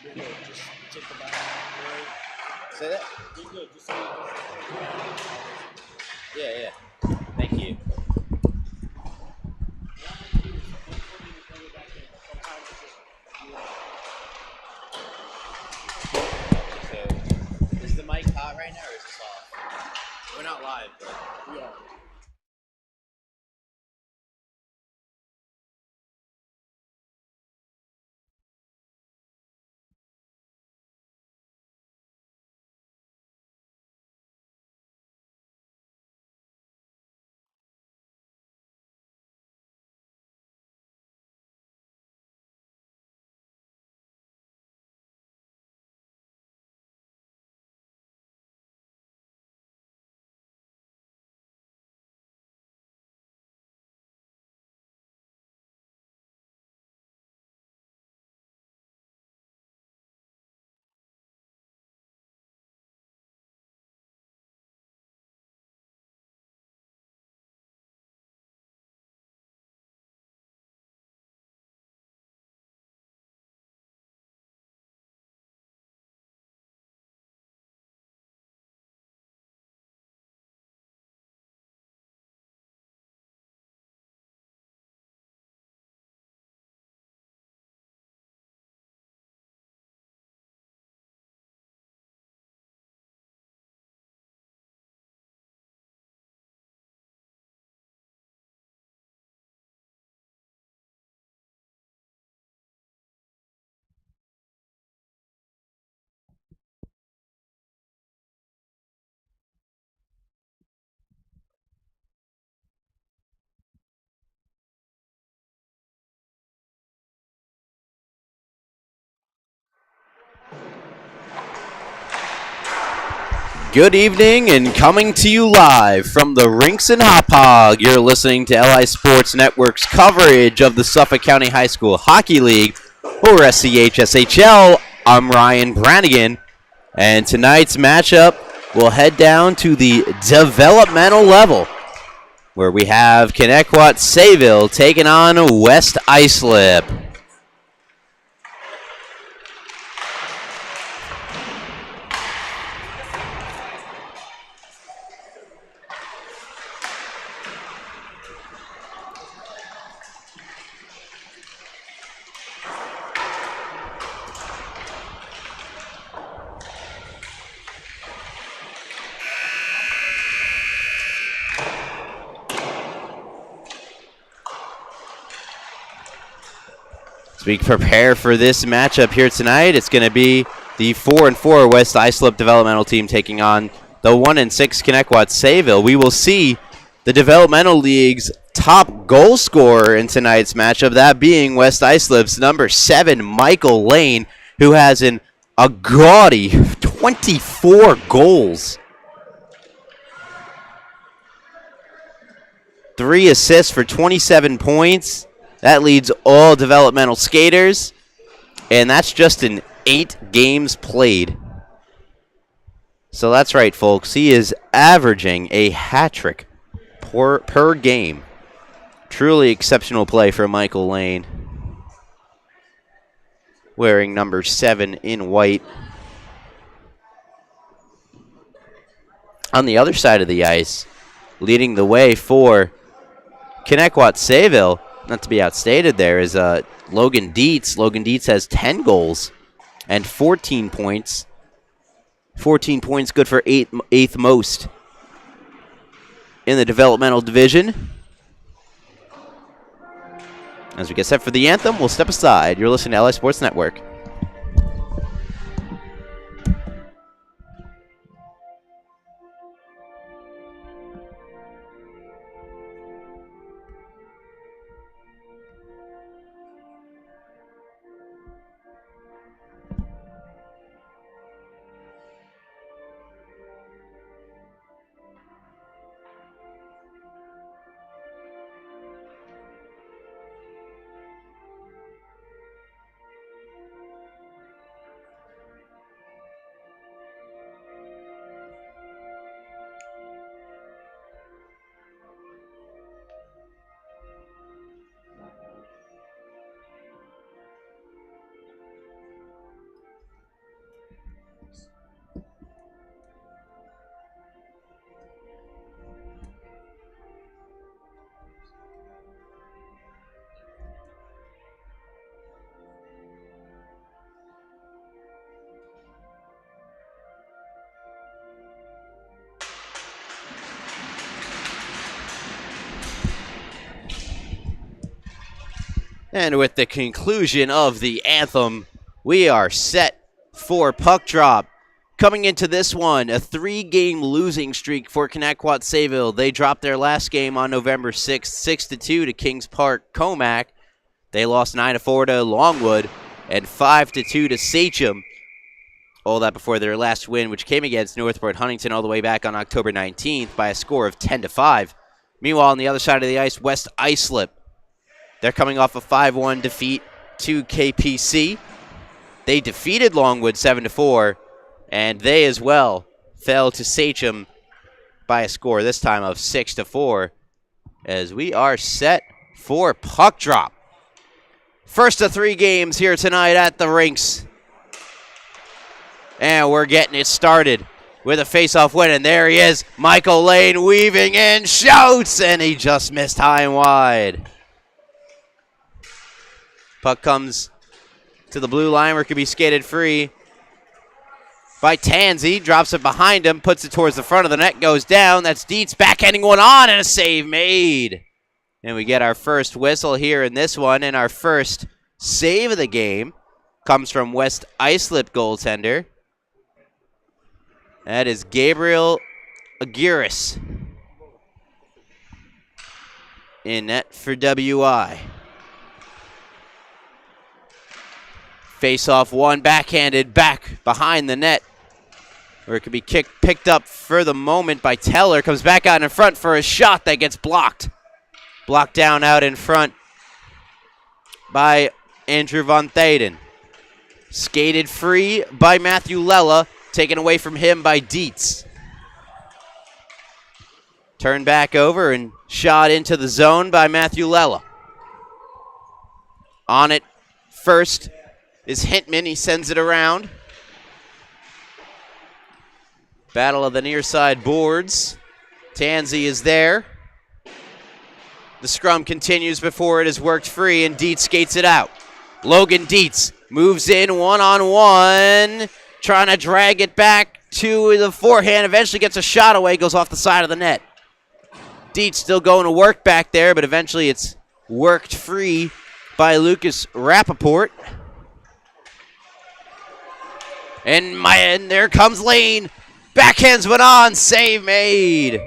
You're good. Just take the back. Right. Say that? You're good. Just say it. Yeah, yeah. Thank you. So, is the mic hot right now or is this off? We're not live, but We are. Good evening, and coming to you live from the Rinks and Hop Hog, you're listening to LI Sports Network's coverage of the Suffolk County High School Hockey League, or SCHSHL. I'm Ryan Brannigan, and tonight's matchup will head down to the developmental level, where we have Connetquot Sayville taking on West Islip. As we prepare for this matchup here tonight, it's going to be the 4-4 West Islip developmental team taking on the 1-6 Connetquot Sayville. We will see the developmental league's top goal scorer in tonight's matchup, that being West Islip's number 7, Michael Lane, who has a gaudy 24 goals. 3 assists for 27 points. That leads all developmental skaters, and that's just in 8 games played. So that's right, folks. He is averaging a hat trick per game. Truly exceptional play for Michael Lane, wearing number 7 in white. On the other side of the ice, leading the way for Connetquot Sayville, not to be outstated there, is Logan Dietz. Logan Dietz has 10 goals and 14 points. 14 points, good for eighth most in the developmental division. As we get set for the anthem, we'll step aside. You're listening to LI Sports Network. And with the conclusion of the anthem, we are set for puck drop. Coming into this one, a 3-game losing streak for Connetquot Sayville. They dropped their last game on November 6th, 6-2 to Kings Park Comac. They lost 9-4 to Longwood and 5-2 to SCHSHL. All that before their last win, which came against Northport Huntington all the way back on October 19th by a score of 10-5. Meanwhile, on the other side of the ice, West Islip. They're coming off a 5-1 defeat to KPC. They defeated Longwood 7-4. And they as well fell to SCHSHL by a score this time of 6-4 as we are set for puck drop. First of 3 games here tonight at the rinks. And we're getting it started with a face-off win. And there he is, Michael Lane weaving in, shoots, and he just missed high and wide. Puck comes to the blue line where it could be skated free by Tansey, drops it behind him, puts it towards the front of the net, goes down. That's Dietz backhanding one on, and a save made. And we get our first whistle here in this one, and our first save of the game comes from West Islip goaltender. That is Gabriel Aguirre in net for WI. Face-off one, backhanded back behind the net, where it could be picked up for the moment by Teller. Comes back out in front for a shot that gets blocked. Blocked down out in front by Andrew Von Thaden. Skated free by Matthew Lella. Taken away from him by Dietz. Turned back over and shot into the zone by Matthew Lella. On it first is Hintman. He sends it around. Battle of the near side boards. Tansey is there. The scrum continues before it is worked free, and Dietz skates it out. Logan Dietz moves in one-on-one, trying to drag it back to the forehand. Eventually gets a shot away, goes off the side of the net. Dietz still going to work back there, but eventually it's worked free by Lucas Rappaport. And there comes Lane. Backhands went on, save made.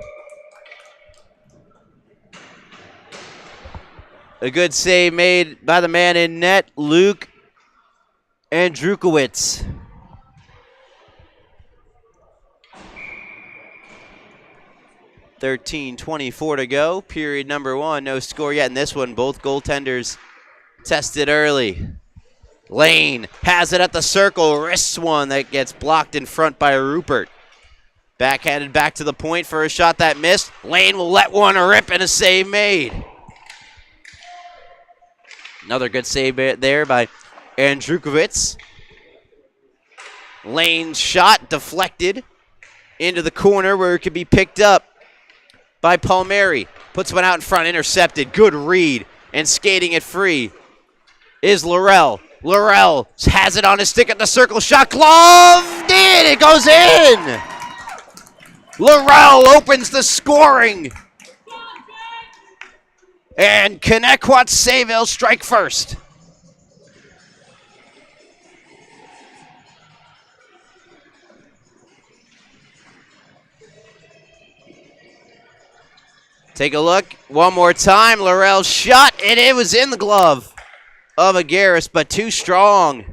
A good save made by the man in net, Luke Andrukowitz. $13:24 to go. Period number 1. No score yet in this one. Both goaltenders tested early. Lane has it at the circle. Wrists one that gets blocked in front by Rupert. Backhanded back to the point for a shot that missed. Lane will let one rip and a save made. Another good save there by Andrukowitz. Lane's shot deflected into the corner where it could be picked up by Palmieri. Puts one out in front, intercepted. Good read, and skating it free is Laurel. Laurel has it on his stick at the circle. Shot gloved in. It goes in. Laurel opens the scoring. And Connetquot Sayville strike first. Take a look one more time. Laurel's shot, and it was in the glove of Aguirre, but too strong.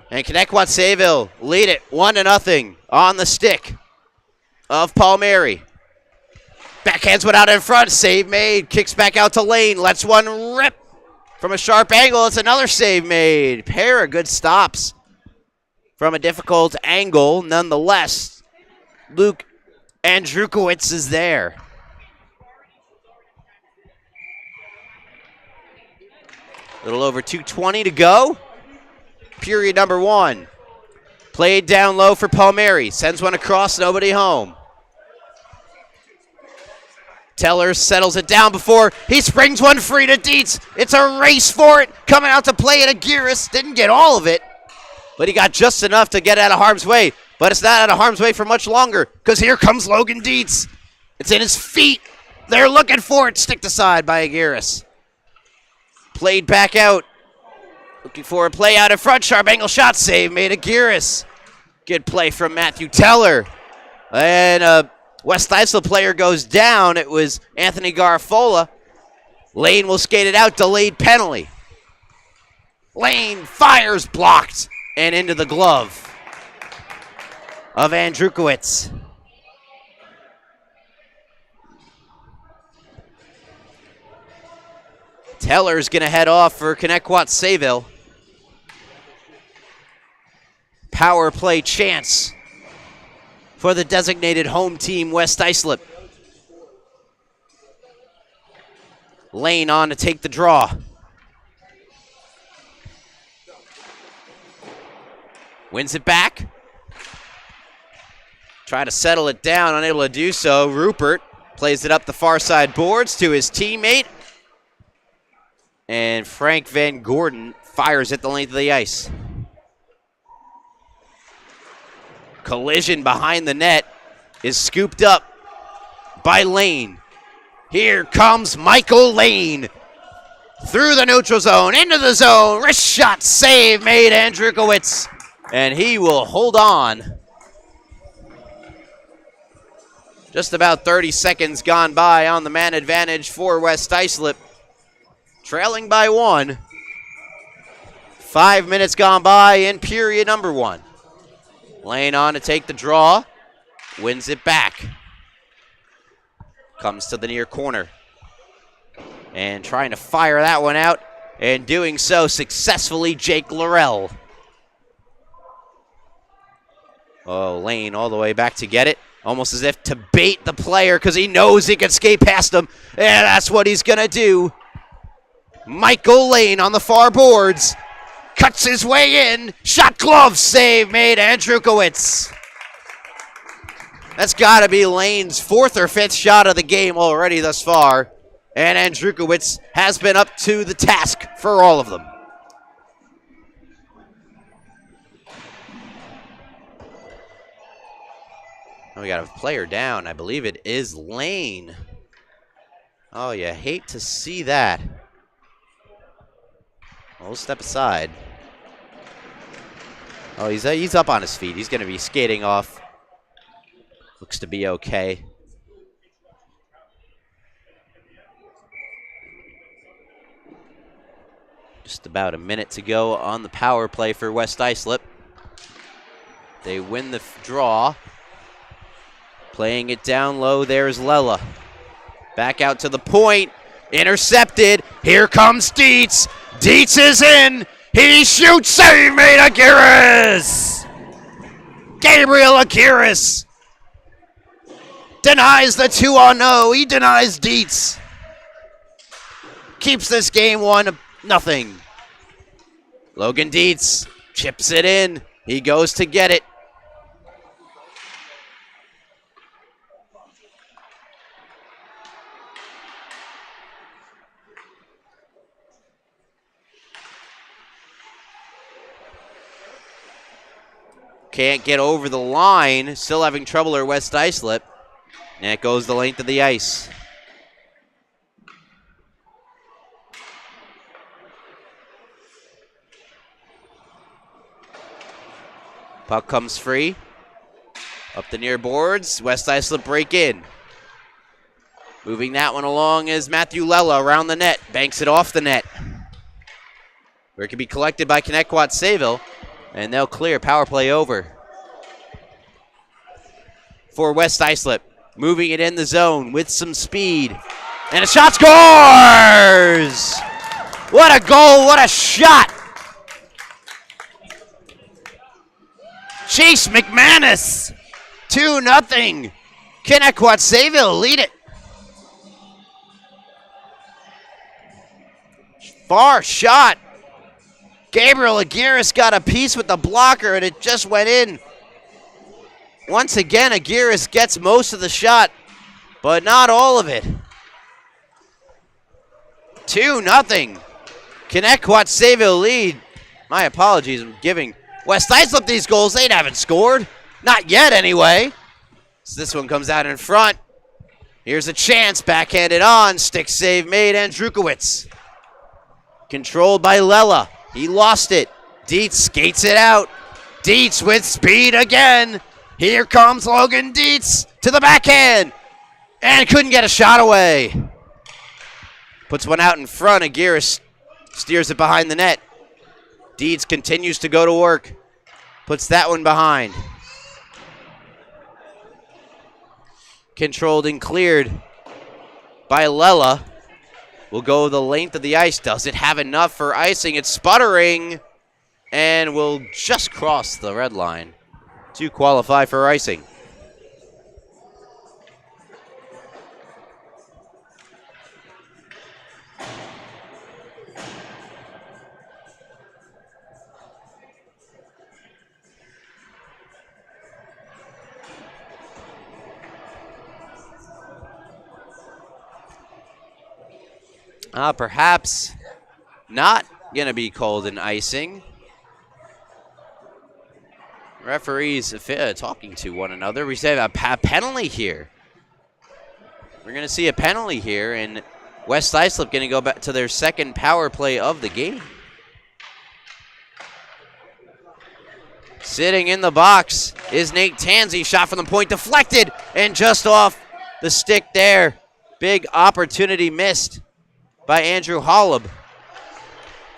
And Connetquot Sayville lead it 1-0 on the stick of Palmieri. Backhands one out in front, save made. Kicks back out to Lane, lets one rip from a sharp angle. It's another save made. Pair of good stops from a difficult angle. Nonetheless, Luke Andrukowitz is there. A little over 2:20 to go. Period number 1. Played down low for Palmieri. Sends one across, nobody home. Teller settles it down before he springs one free to Dietz. It's a race for it. Coming out to play it, Aguirre didn't get all of it, but he got just enough to get out of harm's way. But it's not out of harm's way for much longer, because here comes Logan Dietz. It's in his feet. They're looking for it. Sticked aside by Aguirre. Played back out. Looking for a play out in front. Sharp angle shot save made Aguirre. Good play from Matthew Teller. And a West Islip player goes down. It was Anthony Garfola. Lane will skate it out. Delayed penalty. Lane fires, blocked, and into the glove of Andrukowitz. Teller's going to head off for Connetquot Sayville. Power play chance for the designated home team, West Islip. Lane on to take the draw. Wins it back. Try to settle it down, unable to do so. Rupert plays it up the far side boards to his teammate. And Frank Van Gordon fires at the length of the ice. Collision behind the net is scooped up by Lane. Here comes Michael Lane. Through the neutral zone, into the zone. Wrist shot save made Andrukowitz. And he will hold on. Just about 30 seconds gone by on the man advantage for West Islip. Trailing by 1. 5 minutes gone by in period number 1. Lane on to take the draw. Wins it back. Comes to the near corner. And trying to fire that one out. And doing so successfully, Jake Laurel. Oh, Lane all the way back to get it. Almost as if to bait the player because he knows he can skate past him. And that's what he's going to do. Michael Lane on the far boards. Cuts his way in. Shot glove save made Andrukowitz. That's got to be Lane's 4th or 5th shot of the game already thus far. And Andrukowitz has been up to the task for all of them. Oh, we got a player down. I believe it is Lane. Oh, you hate to see that. We'll step aside. Oh, he's up on his feet. He's going to be skating off. Looks to be okay. Just about a minute to go on the power play for West Islip. They win the draw. Playing it down low, there's Lela. Back out to the point. Intercepted. Here comes Dietz. Dietz is in. He shoots. Save made Aguirre. Gabriel Aguirre denies the 2-on-0. He denies Dietz. Keeps this game 1-0. Logan Dietz chips it in. He goes to get it. Can't get over the line. Still having trouble at West Islip. And it goes the length of the ice. Puck comes free. Up the near boards. West Islip break in. Moving that one along is Matthew Lela around the net. Banks it off the net. Where it can be collected by Connetquot Sayville. And they'll clear. Power play over. For West Islip. Moving it in the zone with some speed. And a shot scores! What a goal, what a shot! Chase McManus, 2-0. Connetquot Sayville lead it. Far shot. Gabriel Aguirre got a piece with the blocker, and it just went in. Once again, Aguirre gets most of the shot, but not all of it. 2-0. Connetquot Sayville lead. My apologies, I'm giving West Islip these goals. They haven't scored. Not yet, anyway. So this one comes out in front. Here's a chance. Backhanded on. Stick save made. Andrukowicz. Controlled by Lela. He lost it. Dietz skates it out. Dietz with speed again. Here comes Logan Dietz to the backhand. And couldn't get a shot away. Puts one out in front. Aguirre steers it behind the net. Dietz continues to go to work. Puts that one behind. Controlled and cleared by Lela. Will go the length of the ice. Does it have enough for icing? It's sputtering and will just cross the red line to qualify for icing. Perhaps not going to be called an icing. Referees talking to one another. We say a penalty here. We're going to see a penalty here, and West Islip going to go back to their second power play of the game. Sitting in the box is Nate Tansey. Shot from the point deflected and just off the stick there. Big opportunity missed by Andrew Hollub.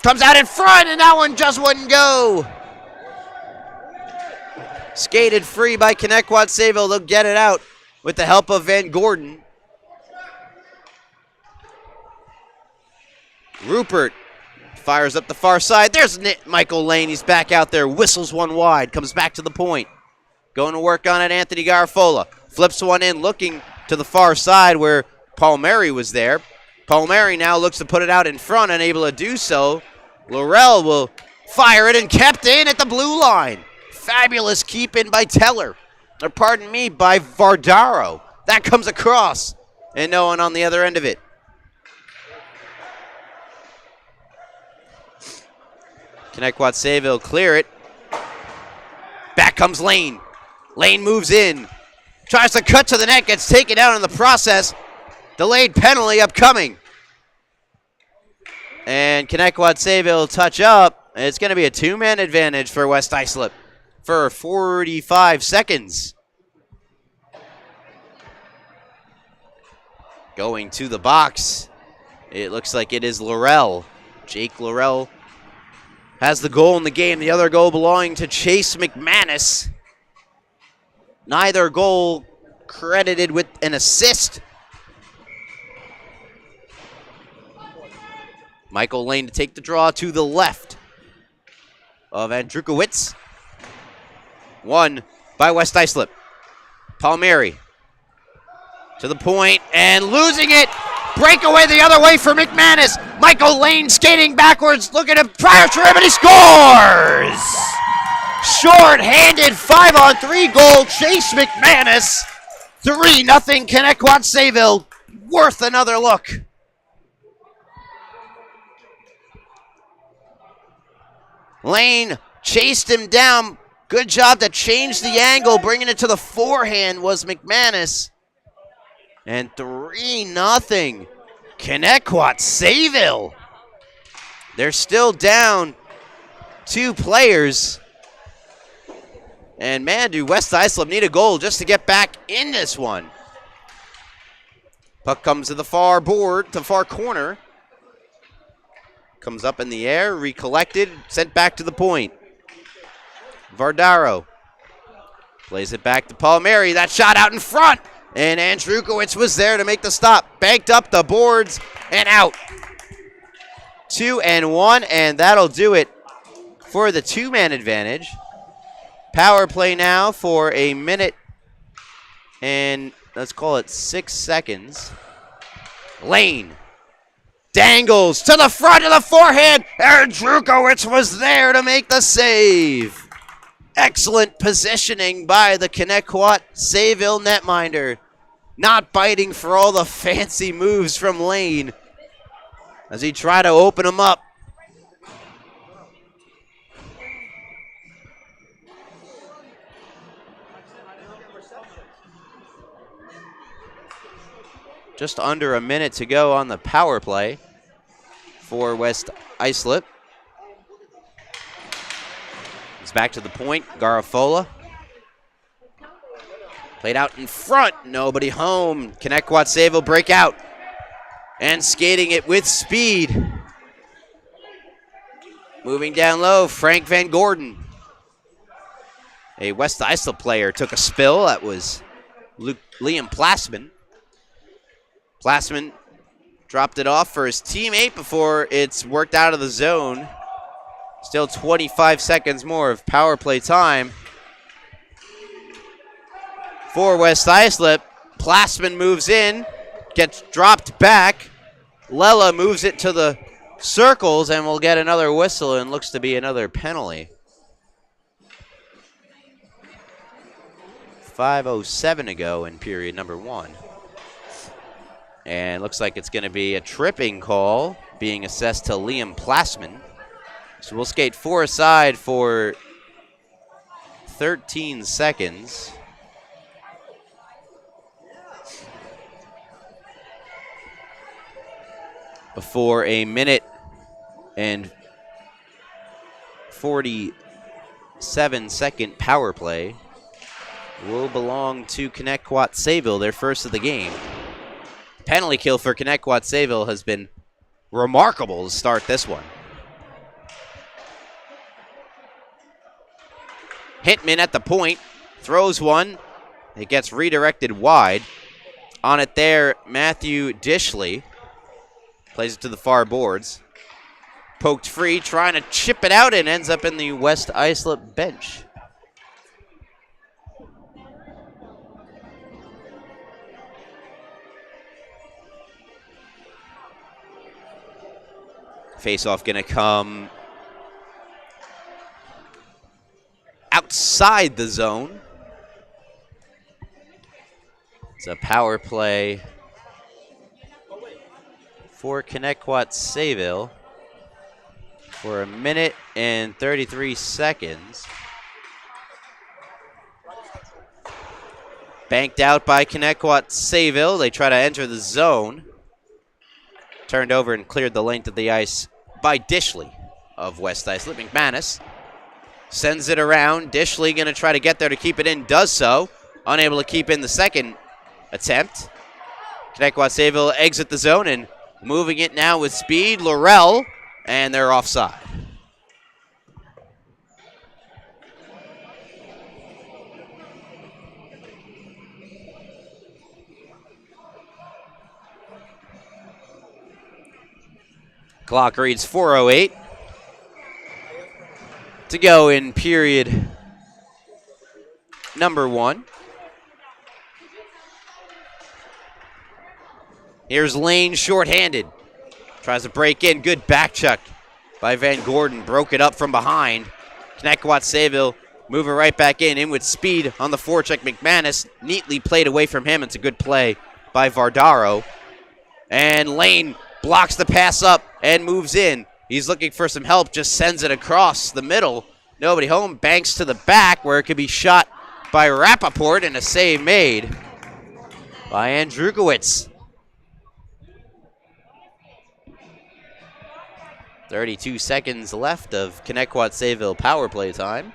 Comes out in front, and that one just wouldn't go. Skated free by Connetquot Sayville. They'll get it out with the help of Van Gordon. Rupert fires up the far side. There's Michael Lane. He's back out there. Whistles one wide. Comes back to the point. Going to work on it, Anthony Garfola. Flips one in, looking to the far side where Palmieri was there. Palmieri now looks to put it out in front, unable to do so. Laurel will fire it and kept in at the blue line. Fabulous keep in by Teller. Or pardon me, by Vardaro. That comes across, and no one on the other end of it. Connetquot Sayville clear it. Back comes Lane. Lane moves in. Tries to cut to the net, gets taken out in the process. Delayed penalty upcoming. And Connetquot Sayville touch up. It's going to be a two-man advantage for West Islip for 45 seconds. Going to the box. It looks like it is Laurel. Jake Laurel has the goal in the game. The other goal belonging to Chase McManus. Neither goal credited with an assist. Michael Lane to take the draw to the left of Andrukowicz. Won by West Islip. Palmieri to the point and losing it. Breakaway the other way for McManus. Michael Lane skating backwards, looking to fire to him, and he scores! Short-handed 5-on-3 goal, Chase McManus. 3-0 Connetquot Sayville. Worth another look. Lane chased him down. Good job to change the angle. Bringing it to the forehand was McManus. And 3-0 Connetquot Sayville. They're still down 2 players. And man, do West Islip need a goal just to get back in this one. Puck comes to the far board, to the far corner. Comes up in the air, recollected, sent back to the point. Vardaro plays it back to Palmieri. That shot out in front. And Andrukowicz was there to make the stop. Banked up the boards and out. 2-1, and that'll do it for the two-man advantage. Power play now for a minute and let's call it 6 seconds. Lane dangles to the front of the forehand. Andrukowicz was there to make the save. Excellent positioning by the Connetquot Sayville netminder. Not biting for all the fancy moves from Lane as he tried to open him up. just under a minute to go on the power play for West Islip. He's back to the point. Garafola. Played out in front. Nobody home. Connetquot Sayville break out. And skating it with speed. Moving down low, Frank Van Gordon. A West Islip player took a spill. That was Liam Plassman. Plassman dropped it off for his teammate before it's worked out of the zone. Still 25 seconds more of power play time for West Islip. Plassman moves in, gets dropped back. Lela moves it to the circles and will get another whistle and looks to be another penalty. 5:07 to go in period number 1. And looks like it's going to be a tripping call being assessed to Liam Plassman. So we'll skate 4 aside for 13 seconds. Before a minute and 47-second power play will belong to Connetquot Sayville, their first of the game. Penalty kill for Connetquot Sayville has been remarkable to start this one. Hitman at the point, throws one. It gets redirected wide. On it there, Matthew Dishley. Plays it to the far boards. Poked free, trying to chip it out, and ends up in the West Islip bench. Face-off gonna come outside the zone. It's a power play for Connetquot Sayville for a minute and 33 seconds. Banked out by Connetquot Sayville. They try to enter the zone. Turned over and cleared the length of the ice by Dishley of West Islip. McManus sends it around. Dishley going to try to get there to keep it in. Does so. Unable to keep in the second attempt. Connetquot Sayville exit the zone and moving it now with speed. Laurel, and they're offside. Clock reads 4:08 to go in period number 1. Here's Lane shorthanded. Tries to break in. Good back check by Van Gordon. Broke it up from behind. Connetquot Sayville moving right back in with speed on the forecheck. McManus neatly played away from him. It's a good play by Vardaro. And Lane blocks the pass up and moves in. He's looking for some help. Just sends it across the middle. Nobody home. Banks to the back where it could be shot by Rappaport and a save made by Andrukowicz. 32 seconds left of Connetquot Sayville power play time.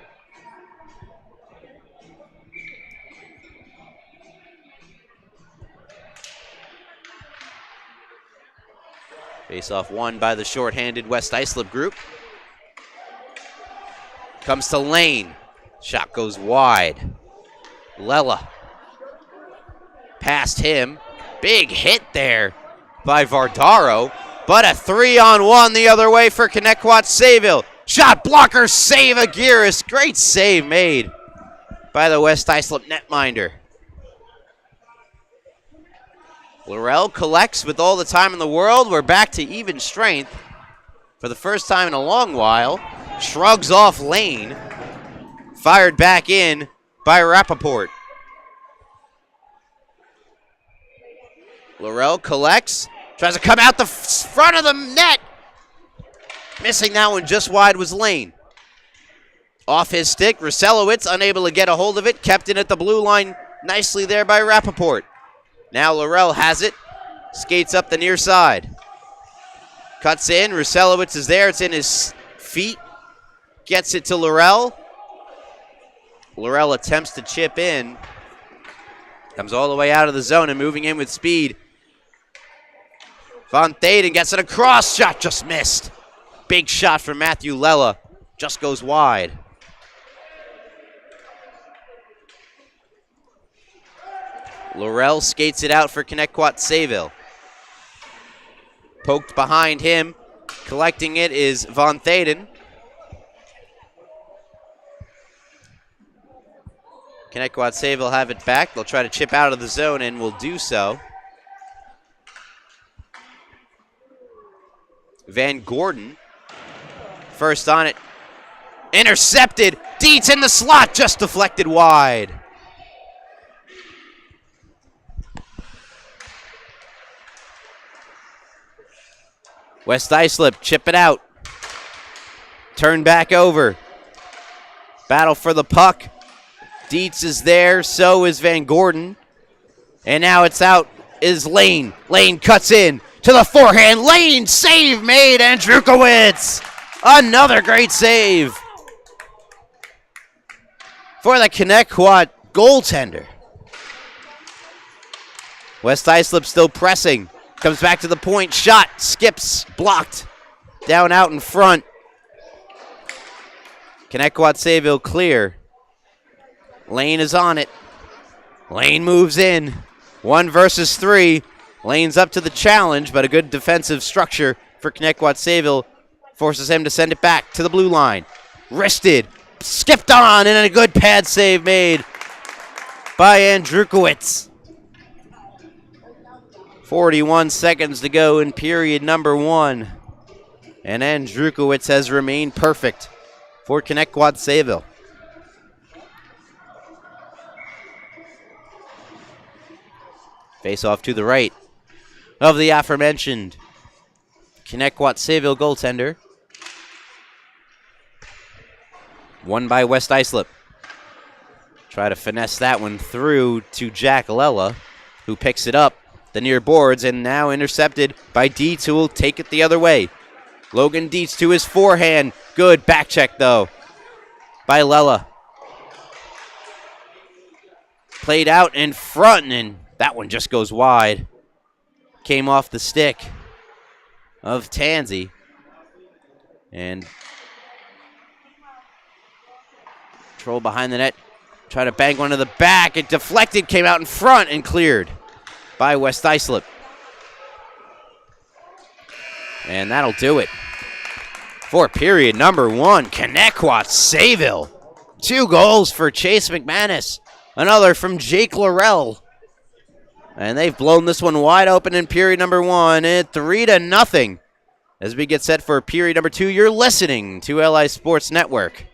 Face-off won by the shorthanded West Islip group. Comes to Lane. Shot goes wide. Lela. Past him. Big hit there by Vardaro. But a 3-on-1 the other way for Connetquot Sayville. Shot blocker save Aguirre. Great save made by the West Islip netminder. Laurel collects with all the time in the world. We're back to even strength for the first time in a long while. Shrugs off Lane. Fired back in by Rappaport. Laurel collects. Tries to come out the front of the net. Missing that one just wide was Lane. Off his stick, Ruselowitz unable to get a hold of it. Kept in at the blue line nicely there by Rappaport. Now Laurel has it. Skates up the near side. Cuts in. Ruselowitz is there. It's in his feet. Gets it to Laurel. Laurel attempts to chip in. Comes all the way out of the zone and moving in with speed. Von Thaden gets it across. Shot just missed. Big shot from Matthew Lella. Just goes wide. Laurel skates it out for Connetquot Sayville. Poked behind him. Collecting it is Von Thaden. Connetquot Sayville have it back. They'll try to chip out of the zone and will do so. Van Gordon, first on it. Intercepted. Dietz in the slot, just deflected wide. West Islip, chip it out. Turn back over. Battle for the puck. Dietz is there, so is Van Gordon. And now it's out is Lane. Lane cuts in to the forehand. Lane, save made, and Drukowitz. Another great save for the Connetquot goaltender. West Islip still pressing. Comes back to the point. Shot. Skips. Blocked. Down out in front. Connetquot Sayville clear. Lane is on it. Lane moves in. 1 versus 3. Lane's up to the challenge, but a good defensive structure for Connetquot Sayville forces him to send it back to the blue line. Wristed. Skipped on, and a good pad save made by Andrukowitz. 41 seconds to go in period number 1. And Andrukowitz has remained perfect for Connetquot Sayville. Face off to the right of the aforementioned Connetquot Sayville goaltender. Won by West Islip. Try to finesse that one through to Jack Lella, who picks it up the near boards and now intercepted by Dietz, who will take it the other way. Logan Dietz to his forehand. Good back check, though, by Lella. Played out in front, and that one just goes wide. Came off the stick of Tansey. And control behind the net. Try to bang one to the back. It deflected, came out in front, and cleared by West Islip. And that'll do it for period number 1. Connetquot Sayville. 2 goals for Chase McManus. Another from Jake Laurel. And they've blown this one wide open in period number 1 at 3-0. As we get set for period number 2, you're listening to LI Sports Network.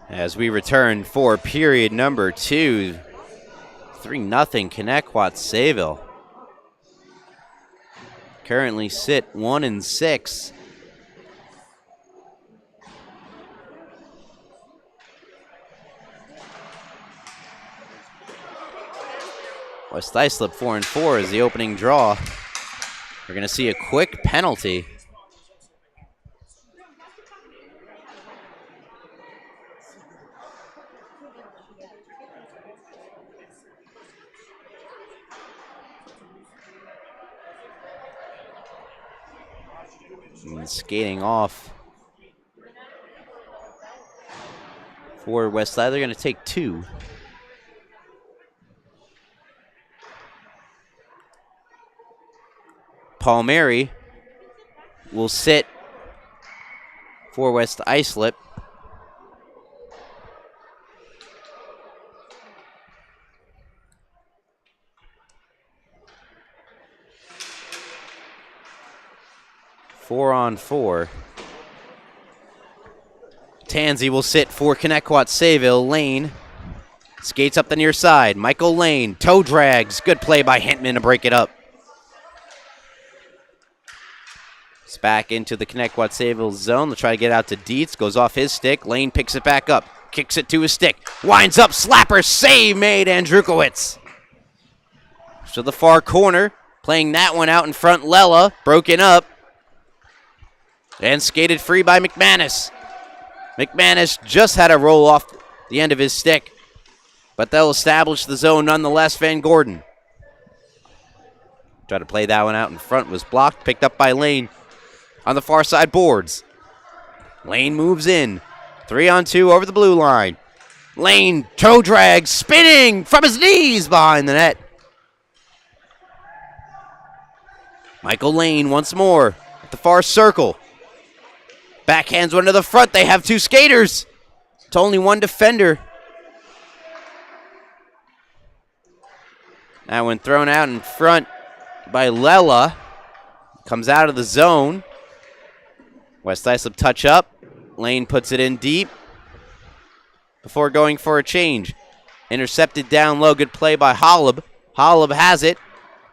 As we return for period number 2, 3-0 Connetquot Sayville. Currently sit 1-6. West Islip 4-4 is the opening draw. We're going to see a quick penalty. And skating off for Westside. They're going to take 2. Palmieri will sit for West Islip. Four on 4. Tansey will sit for Connetquot Sayville. Lane skates up the near side. Michael Lane, toe drags. Good play by Hintman to break it up. It's back into the Connetquot Sayville zone. They'll try to get out to Dietz. Goes off his stick. Lane picks it back up. Kicks it to his stick. Winds up. Slapper. Save made. Andrukowitz. To the far corner. Playing that one out in front. Lela. Broken up. And skated free by McManus. McManus just had a roll off the end of his stick. But they'll establish the zone nonetheless. Van Gordon. Tried to play that one out in front. Was blocked. Picked up by Lane. On the far side boards. Lane moves in. 3 on 2 over the blue line. Lane toe drag. Spinning from his knees behind the net. Michael Lane once more at the far circle. Backhands one to the front. They have 2 skaters. It's only 1 defender. That one thrown out in front by Lela. Comes out of the zone. West Islip touch up. Lane puts it in deep before going for a change. Intercepted down low. Good play by Holub. Holub has it.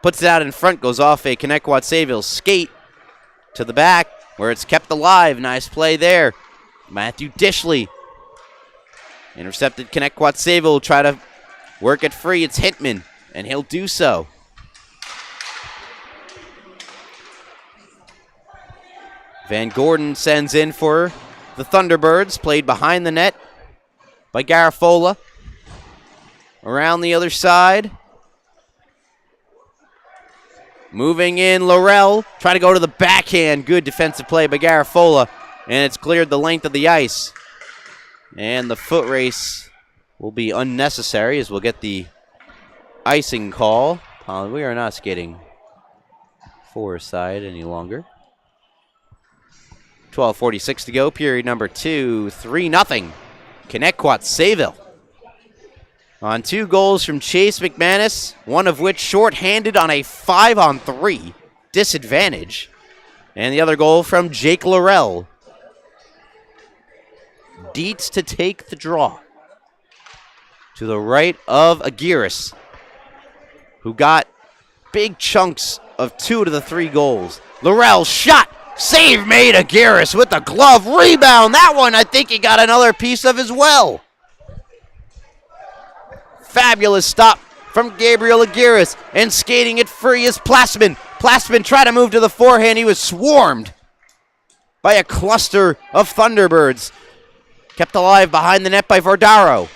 Puts it out in front. Goes off a Connetquot Sayville skate to the back, where it's kept alive. Nice play there. Matthew Dishley. Intercepted Connetquot Sayville. Will try to work it free. It's Hintman, and he'll do so. Van Gordon sends in for the Thunderbirds. Played behind the net by Garafola. Around the other side. Moving in, Laurel. Trying to go to the backhand. Good defensive play by Garafola. And it's cleared the length of the ice. And the foot race will be unnecessary as we'll get the icing call. We are not skating four-side any longer. 12:46 to go. Period number 2. 3-0. Connetquot Sayville. On 2 goals from Chase McManus, one of which short-handed on a 5-on-3 disadvantage. And the other goal from Jake Laurel. Dietz to take the draw. To the right of Aguirre, who got big chunks of 2 to the 3 goals. Laurel shot. Save made. Aguirre with the glove. Rebound. That one I think he got another piece of as well. Fabulous stop from Gabriel Aguirre, and skating it free is Plasman. Plasman tried to move to the forehand. He was swarmed by a cluster of Thunderbirds. Kept alive behind the net by Vardaro.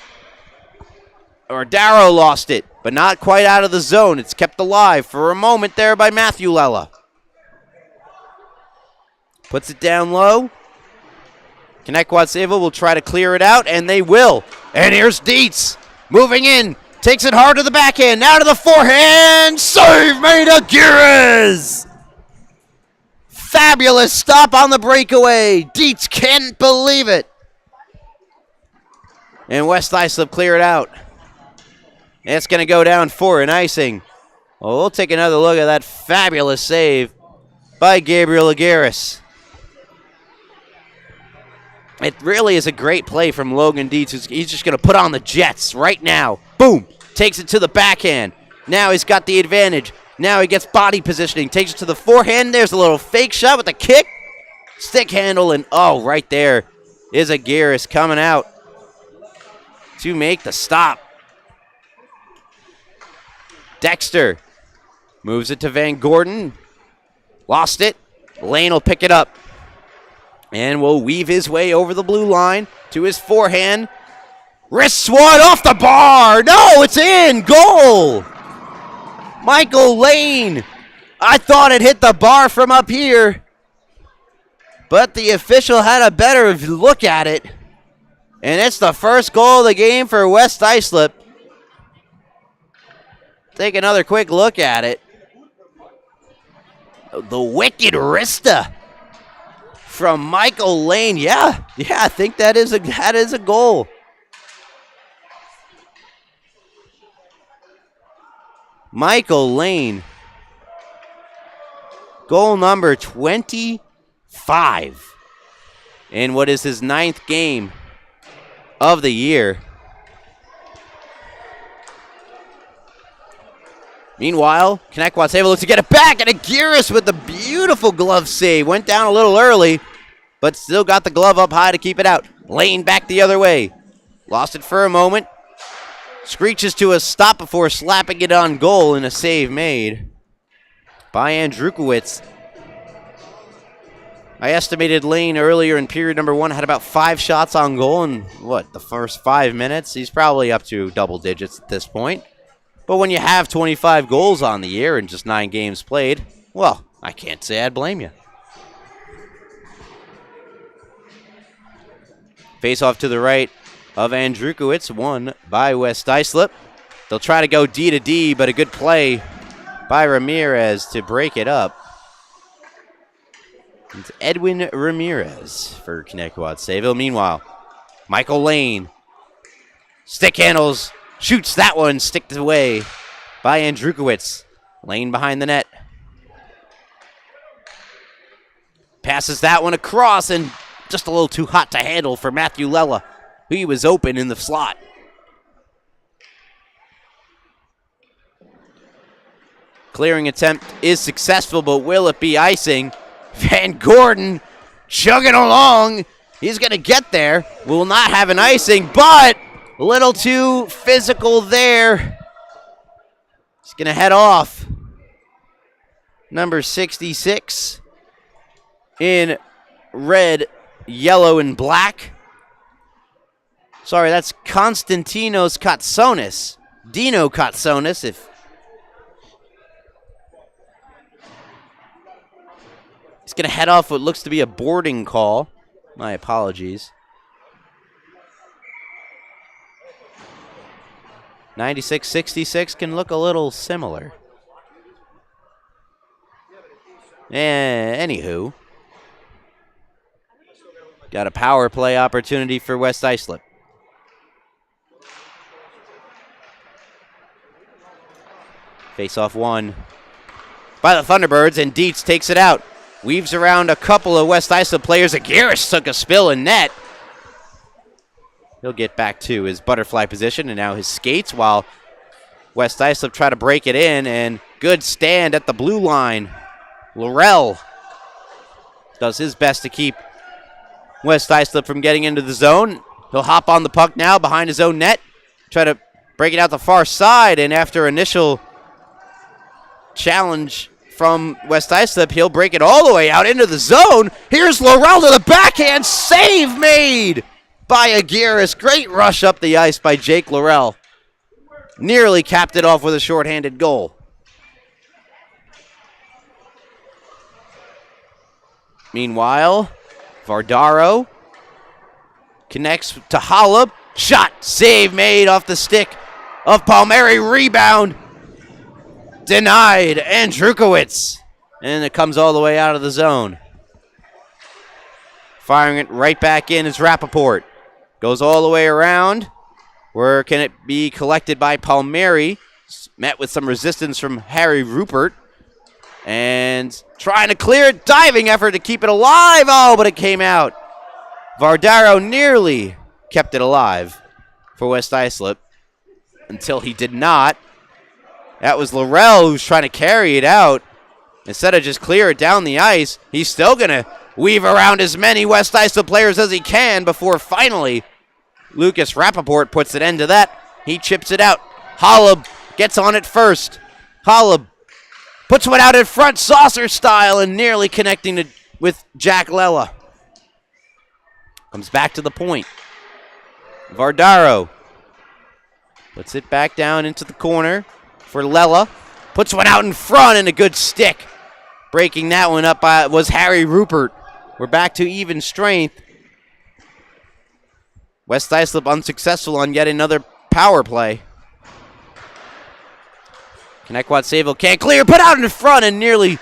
Vardaro lost it, but not quite out of the zone. It's kept alive for a moment there by Matthew Lela. Puts it down low. Connetquot Sayville will try to clear it out, and they will. And here's Dietz. Moving in, takes it hard to the backhand, now to the forehand, save made Aguirre! Fabulous stop on the breakaway. Dietz can't believe it. And West Islip clear it out. It's going to go down for an icing. Well, we'll take another look at that fabulous save by Gabriel Aguirre. It really is a great play from Logan Dietz. He's just going to put on the Jets right now. Boom. Takes it to the backhand. Now he's got the advantage. Now he gets body positioning. Takes it to the forehand. There's a little fake shot with a kick. Stick handle, and right there is Aguirre coming out to make the stop. Dexter moves it to Van Gordon. Lost it. Lane will pick it up. And will weave his way over the blue line to his forehand. Wrist swat off the bar. No, it's in. Goal. Michael Lane. I thought it hit the bar from up here. but the official had a better look at it. And it's the first goal of the game for West Islip. Take another quick look at it. The wicked Rista from Michael Lane. Yeah, I think that is a goal. Michael Lane. Goal number 25 in what is his 9th game of the year. Meanwhile, Connetquot's able to get it back, and Aguirre with the beautiful glove save. Went down a little early, but still got the glove up high to keep it out. Lane back the other way. Lost it for a moment. Screeches to a stop before slapping it on goal in a save made by Andrukowitz. I estimated Lane earlier in period number 1 had about 5 shots on goal in, the first 5 minutes? He's probably up to double digits at this point. But when you have 25 goals on the year and just 9 games played, well, I can't say I'd blame you. Face off to the right of Andrukowitz, won by West Islip. They'll try to go D to D, but a good play by Ramirez to break it up. It's Edwin Ramirez for Connetquot Sayville. Meanwhile, Michael Lane. Stick handles. Shoots that one. Sticked away by Andrukowitz. Lane behind the net. Passes that one across and just a little too hot to handle for Matthew Lella. He was open in the slot. Clearing attempt is successful, but will it be icing? Van Gordon chugging along. He's going to get there. Will not have an icing, but a little too physical there. He's going to head off. Number 66 in red, yellow, and black. Sorry, that's Konstantinos Katsonis. Dino Katsonis, if he's going to head off what looks to be a boarding call. My apologies. 96-66 can look a little similar. Anywho. Got a power play opportunity for West Islip. Face-off won by the Thunderbirds, and Dietz takes it out. Weaves around a couple of West Islip players. Aguirre took a spill in net. He'll get back to his butterfly position and now his skates while West Islip try to break it in, and good stand at the blue line. Laurel does his best to keep West Islip from getting into the zone. He'll hop on the puck now behind his own net. Try to break it out the far side, and after initial challenge from West Islip, he'll break it all the way out into the zone. Here's Laurel to the backhand. Save made by Aguirre. Great rush up the ice by Jake Laurel. Nearly capped it off with a shorthanded goal. Meanwhile, Vardaro connects to Hollub. Shot, save made off the stick of Palmieri. Rebound denied. Andrukowitz. And it comes all the way out of the zone. Firing it right back in is Rappaport. Goes all the way around. Where can it be collected by Palmieri? Met with some resistance from Harry Rupert. And trying to clear it. Diving effort to keep it alive. Oh, but it came out. Vardaro nearly kept it alive for West Islip until he did not. That was Laurel who's trying to carry it out. Instead of just clear it down the ice, he's still going to weave around as many West Islip players as he can before finally Lucas Rappaport puts an end to that. He chips it out. Hollub gets on it first. Hollub puts one out in front, saucer style, and nearly connecting with Jack Lella. Comes back to the point. Vardaro puts it back down into the corner for Lella. Puts one out in front and a good stick. Breaking that one up was Harry Rupert. We're back to even strength. West Islip unsuccessful on yet another power play. Connetquot Sayville can't clear, put out in front and nearly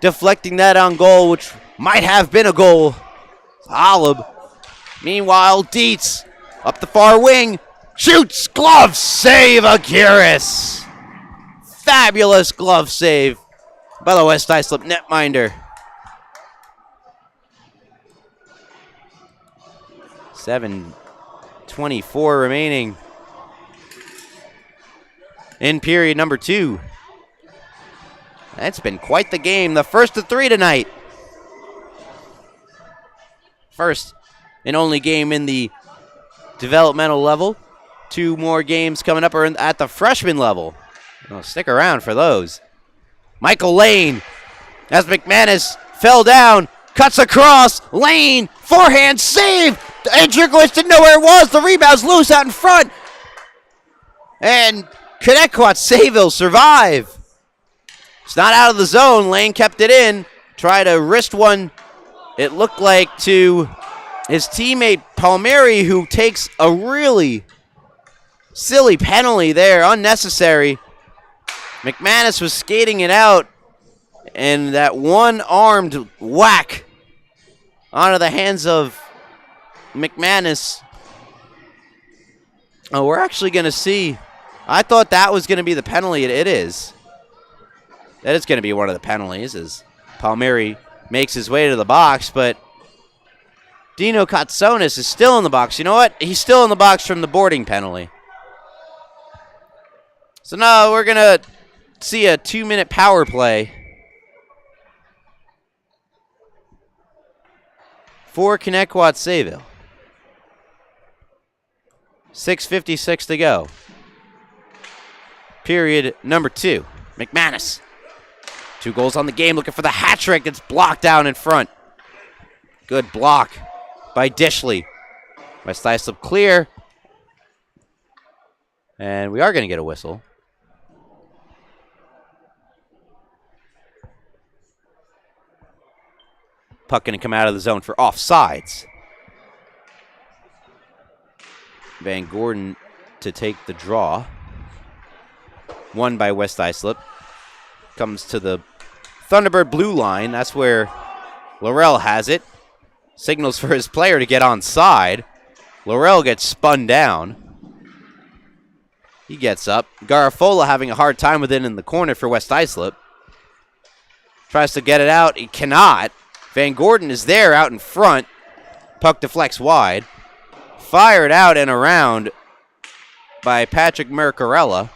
deflecting that on goal, which might have been a goal. Islip. Meanwhile, Dietz up the far wing, shoots, glove save, Aguirres. Fabulous glove save by the West Islip netminder. 7:24 remaining in period number 2. That's been quite the game. The first of 3 tonight. First and only game in the developmental level. 2 more games coming up are at the freshman level. Well, stick around for those. Michael Lane, as McManus fell down, cuts across. Lane, forehand save. Andrikowicz didn't know where it was. The rebound's loose out in front. And Connetquot Sayville survive. It's not out of the zone. Lane kept it in. Tried to wrist one, it looked like, to his teammate Palmieri, who takes a really silly penalty there, unnecessary. McManus was skating it out, and that one-armed whack onto the hands of McManus. Oh, we're actually going to see. I thought that was going to be the penalty. It is. That is going to be one of the penalties as Palmieri makes his way to the box, but Dino Katsonis is still in the box. You know what? He's still in the box from the boarding penalty. So now we're going to see a 2-minute power play for Connetquot Sayville. 6:56 to go. Period number 2. McManus. 2 goals on the game, looking for the hat trick. It's blocked down in front. Good block by Dishley. West Islip clear. And we are going to get a whistle. Puck going to come out of the zone for offsides. Van Gordon to take the draw. Won by West Islip. Comes to the Thunderbird blue line. That's where Laurel has it. Signals for his player to get onside. Laurel gets spun down. He gets up. Garafola having a hard time with it in the corner for West Islip. Tries to get it out. He cannot. Van Gordon is there out in front. Puck deflects wide. Fired out and around by Patrick Mercarella.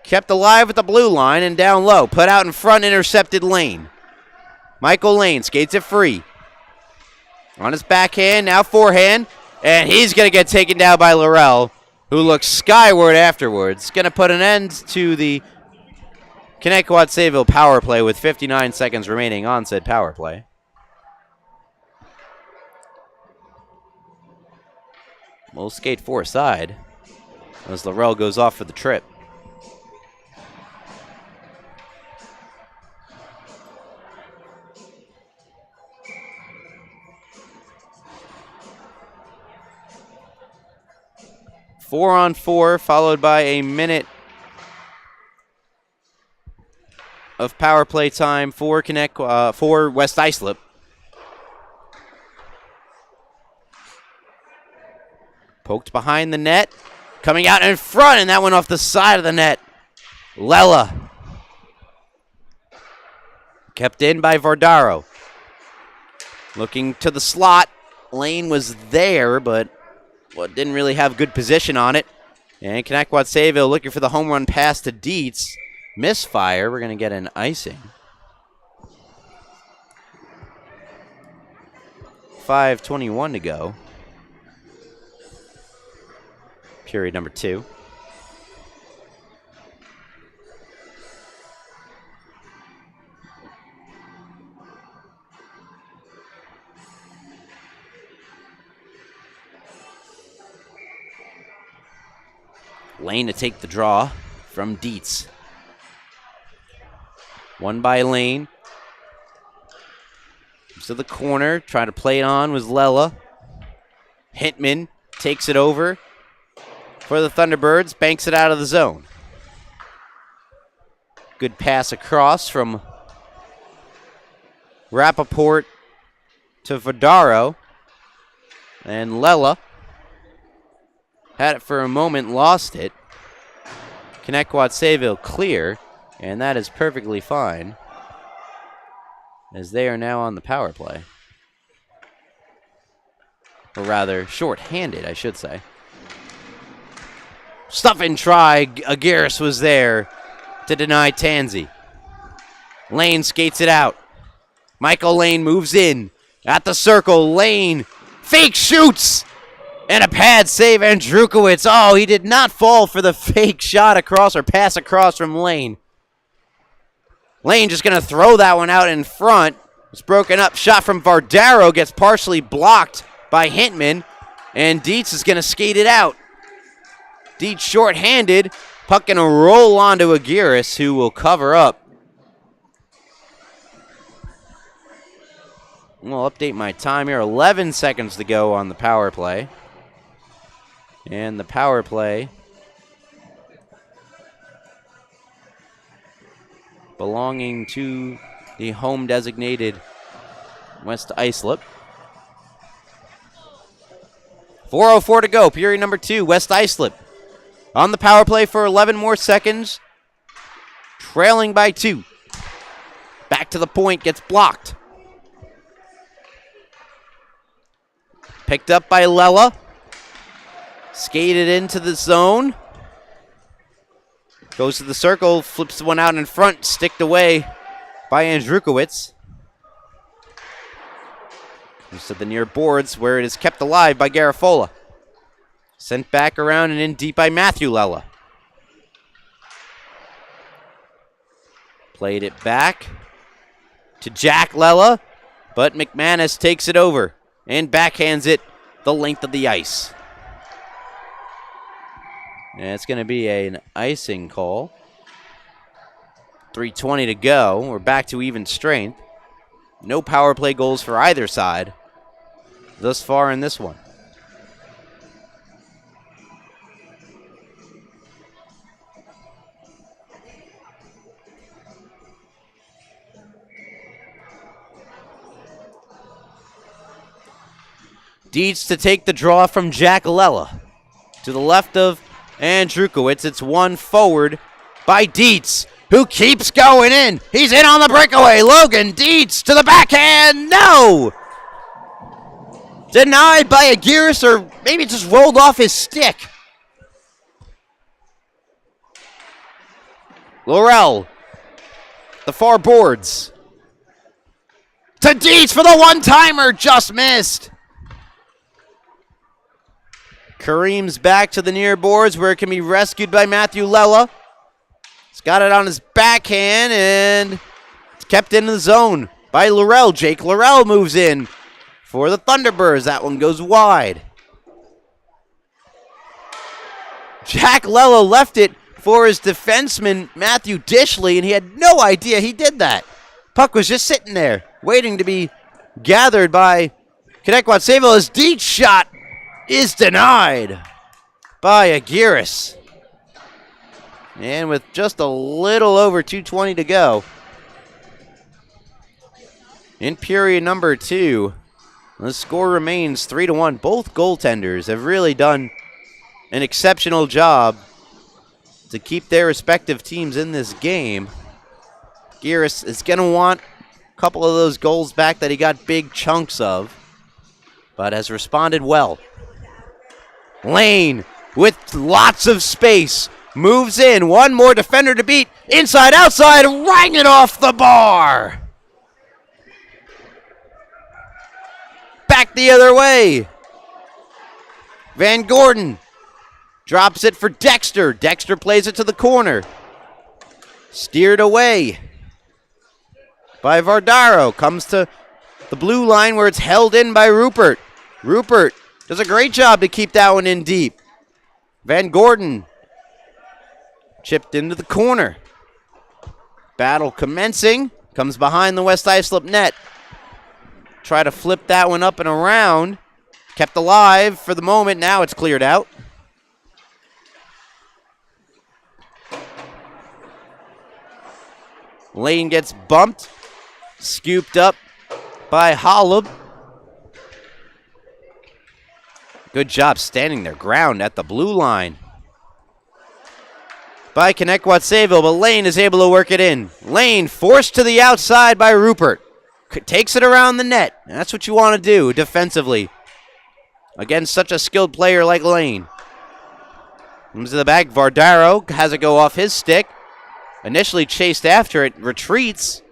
Kept alive with the blue line and down low. Put out in front, intercepted Lane. Michael Lane skates it free. On his backhand, now forehand. And he's going to get taken down by Laurel, who looks skyward afterwards. Going to put an end to the Connetquot Sayville power play with 59 seconds remaining on said power play. We'll skate 4 side as Laurel goes off for the trip. Four on 4, followed by a minute of power play time for for West Islip. Poked behind the net, coming out in front, and that went off the side of the net. Lela. Kept in by Vardaro. Looking to the slot. Lane was there, but didn't really have good position on it. And Connetquot Sayville looking for the home run pass to Dietz. Misfire. We're going to get an icing. 5:21 to go. Period number 2. Lane to take the draw from Dietz. One by Lane. Moves to the corner, trying to play it on with Lela. Hitman takes it over for the Thunderbirds, banks it out of the zone. Good pass across from Rappaport to Verdaro. And Lela had it for a moment, lost it. Connetquot Sayville clear, and that is perfectly fine, as they are now on the power play. Or rather, short-handed, I should say. Stuff and try. Aguirre was there to deny Tansey. Lane skates it out. Michael Lane moves in at the circle. Lane fake shoots. And a pad save, Andrukowicz. Oh, he did not fall for the fake shot across or pass across from Lane. Lane just going to throw that one out in front. It's broken up. Shot from Vardaro gets partially blocked by Hintman. And Dietz is going to skate it out. Dietz short-handed. Puck going to roll onto Aguirre, who will cover up. We'll update my time here. 11 seconds to go on the power play. And the power play belonging to the home designated West Islip. 4:04 to go, period number 2. West Islip on the power play for 11 more seconds. Trailing by 2. Back to the point, gets blocked. Picked up by Lela. Skated into the zone. Goes to the circle, flips one out in front, sticked away by Andrukowicz. Comes to the near boards where it is kept alive by Garafola. Sent back around and in deep by Matthew Lela. Played it back to Jack Lela, but McManus takes it over and backhands it the length of the ice. And it's going to be an icing call. 3:20 to go. We're back to even strength. No power play goals for either side thus far in this one. Dietz to take the draw from Jack Lela. To the left of Andrukowicz. It's one forward by Dietz, who keeps going in. He's in on the breakaway. Logan Dietz to the backhand. No! Denied by Aguirre, or maybe just rolled off his stick. Laurel, the far boards. To Dietz for the one-timer, just missed. Kareem's back to the near boards where it can be rescued by Matthew Lela. He's got it on his backhand and it's kept in the zone by Laurel. Jake Laurel moves in for the Thunderbirds. That one goes wide. Jack Lela left it for his defenseman, Matthew Dishley, and he had no idea he did that. Puck was just sitting there, waiting to be gathered by Connetquot Sayville. His Dietz shot is denied by Aguirre. And with just a little over 2:20 to go in period number 2, the score remains 3-1. Both goaltenders have really done an exceptional job to keep their respective teams in this game. Aguirre is going to want a couple of those goals back that he got big chunks of, but has responded well. Lane with lots of space moves in. One more defender to beat. Inside, outside, rang it off the bar. Back the other way. Van Gordon drops it for Dexter. Dexter plays it to the corner. Steered away by Vardaro. Comes to the blue line where it's held in by Rupert. Rupert does a great job to keep that one in deep. Van Gordon chipped into the corner. Battle commencing. Comes behind the West Islip net. try to flip that one up and around. Kept alive for the moment. Now it's cleared out. Lane gets bumped. Scooped up by Holub. Good job standing their ground at the blue line by Connetquot Sayville, but Lane is able to work it in. Lane forced to the outside by Rupert. Takes it around the net. That's what you want to do defensively against such a skilled player like Lane. Comes to the back. Vardaro has it go off his stick. Initially chased after it. Retreats.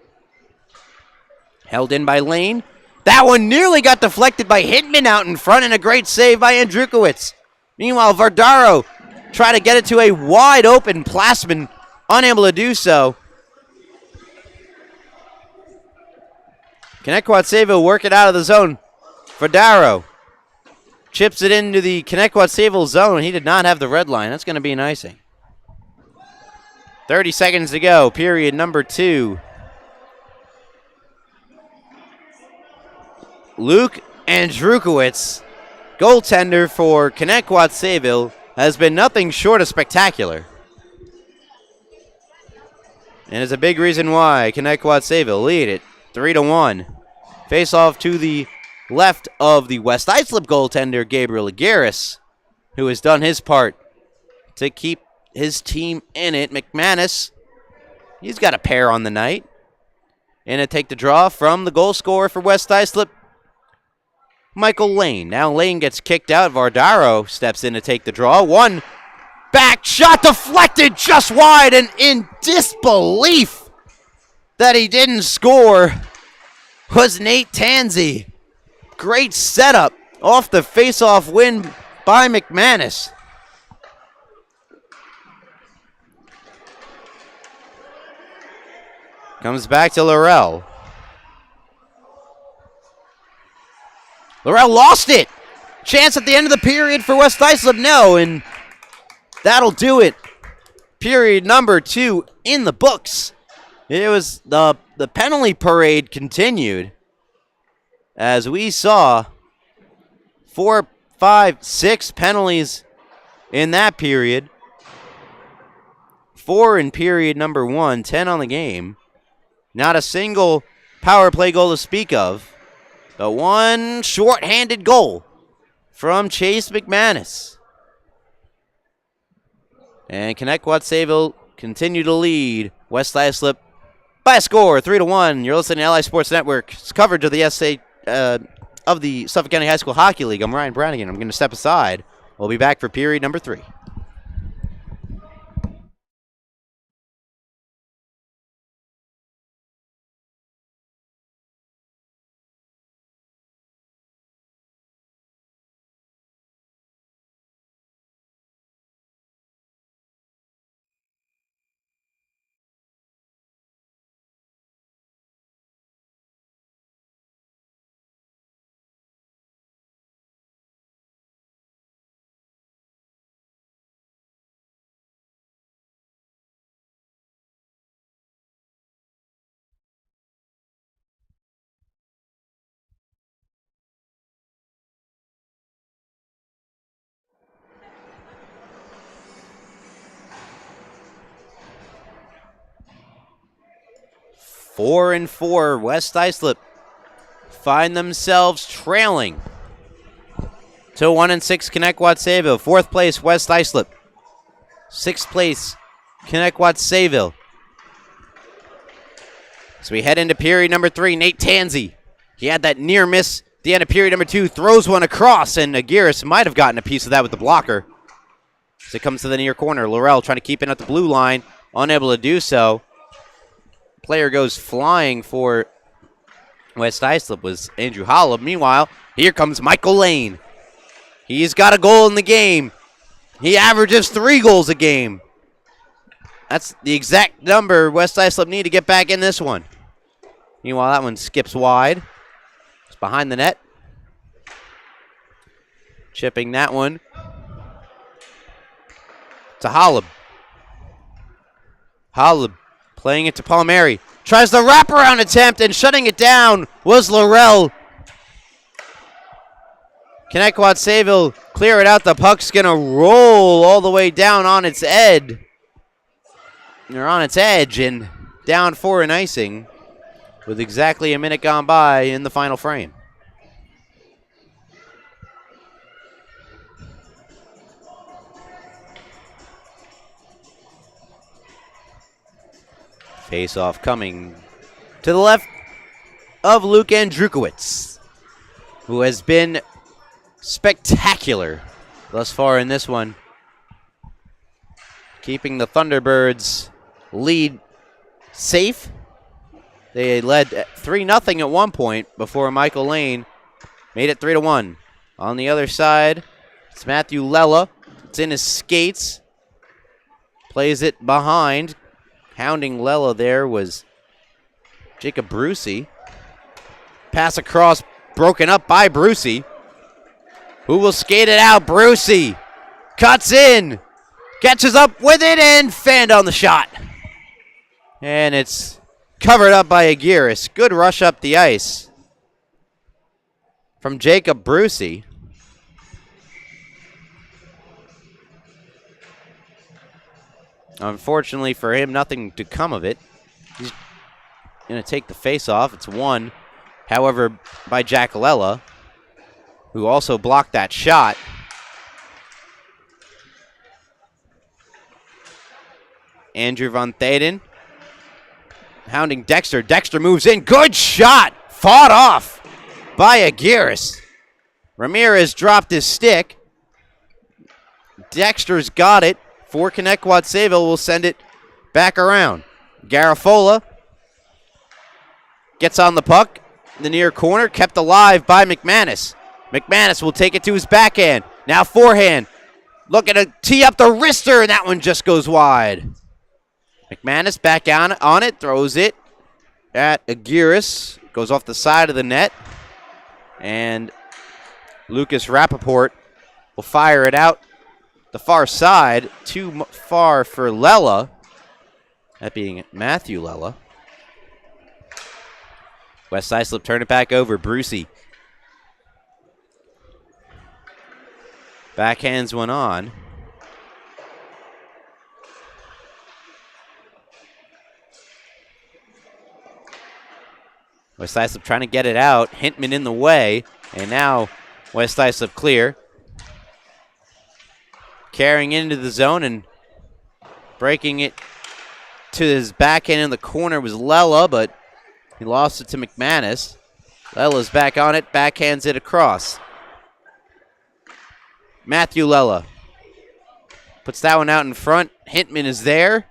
Held in by Lane. That one nearly got deflected by Hitman out in front, and a great save by Andrukowitz. Meanwhile, Vardaro tried to get it to a wide open Plasman, unable to do so. Connetquot Sayville work it out of the zone. Vardaro chips it into the Connetquot Sayville zone. He did not have the red line. That's going to be an icing. 30 seconds to go, period number 2. Luke Andrukowitz, goaltender for Connetquot Sayville, has been nothing short of spectacular. And is a big reason why Connetquot Sayville lead it 3-1. Face off to the left of the West Islip goaltender, Gabriel Aguirres, who has done his part to keep his team in it. McManus, he's got a pair on the night. And a take the draw from the goal scorer for West Islip, Michael Lane. Now Lane gets kicked out. Vardaro steps in to take the draw. One back shot deflected just wide, and in disbelief that he didn't score was Nate Tansey. Great setup off the face-off win by McManus. Comes back to Laurel. Laurel lost it. Chance at the end of the period for West Islip. No, and that'll do it. Period number 2 in the books. It was the penalty parade continued as we saw 4, 5, 6 penalties in that period. 4 in period number 1, 10 on the game. Not a single power play goal to speak of. The one short-handed goal from Chase McManus. And Connetquot Sayville continue to lead West Islip by a score 3-1. You're listening to LI Sports Network's coverage of the of the Suffolk County High School Hockey League. I'm Ryan Brannigan. I'm going to step aside. We'll be back for period number 3. Four and 4, West Islip find themselves trailing to 1-6 Connetquot Sayville. 4th place, West Islip. 6th place, Connetquot Sayville. So we head into period number 3. Nate Tansey, he had that near miss at the end of period number 2, throws one across, and Aguirres might have gotten a piece of that with the blocker. So it comes to the near corner. Laurel trying to keep it at the blue line, unable to do so. Player goes flying for West Islip was Andrew Holub. Meanwhile, here comes Michael Lane. He's got a goal in the game. He averages 3 goals a game. That's the exact number West Islip need to get back in this one. Meanwhile, that one skips wide. It's behind the net. Chipping that one to Holub. Holub playing it to Palmieri. Tries the wraparound attempt, and shutting it down was Laurel. Connetquot Sayville clear it out. The puck's going to roll all the way down on its edge. They're on its edge and down for an icing with exactly a minute gone by in the final frame. Face-off coming to the left of Luke Andrukowitz, who has been spectacular thus far in this one, keeping the Thunderbirds lead safe. They led 3-0 at one point before Michael Lane made it 3-1. On the other side, it's Matthew Lella. It's in his skates. Plays it behind. Hounding Lella there was Jacob Brucey. Pass across, broken up by Brucey. Who will skate it out? Brucey cuts in, catches up with it, and fanned on the shot. And it's covered up by Aguirre. Good rush up the ice from Jacob Brucey. Unfortunately for him, nothing to come of it. He's going to take the face-off. It's won, however, by Jack Lella, who also blocked that shot. Andrew Van Theden hounding Dexter. Dexter moves in. Good shot! Fought off by Aguirre. Ramirez dropped his stick. Dexter's got it. For Connetquot Sayville will send it back around. Garafola gets on the puck in the near corner, kept alive by McManus. McManus will take it to his backhand. Now forehand. Looking to tee up the wrister, and that one just goes wide. McManus back on it, throws it at Aguirre. Goes off the side of the net. And Lucas Rappaport will fire it out the far side, too far for Lella, that being Matthew Lella. West Islip turn it back over. Brucey backhands one on. West Islip trying to get it out. Hintman in the way, and now West Islip clear. Carrying into the zone and breaking it to his backhand in the corner was Lella, but he lost it to McManus. Lella's back on it, backhands it across. Matthew Lella puts that one out in front. Hintman is there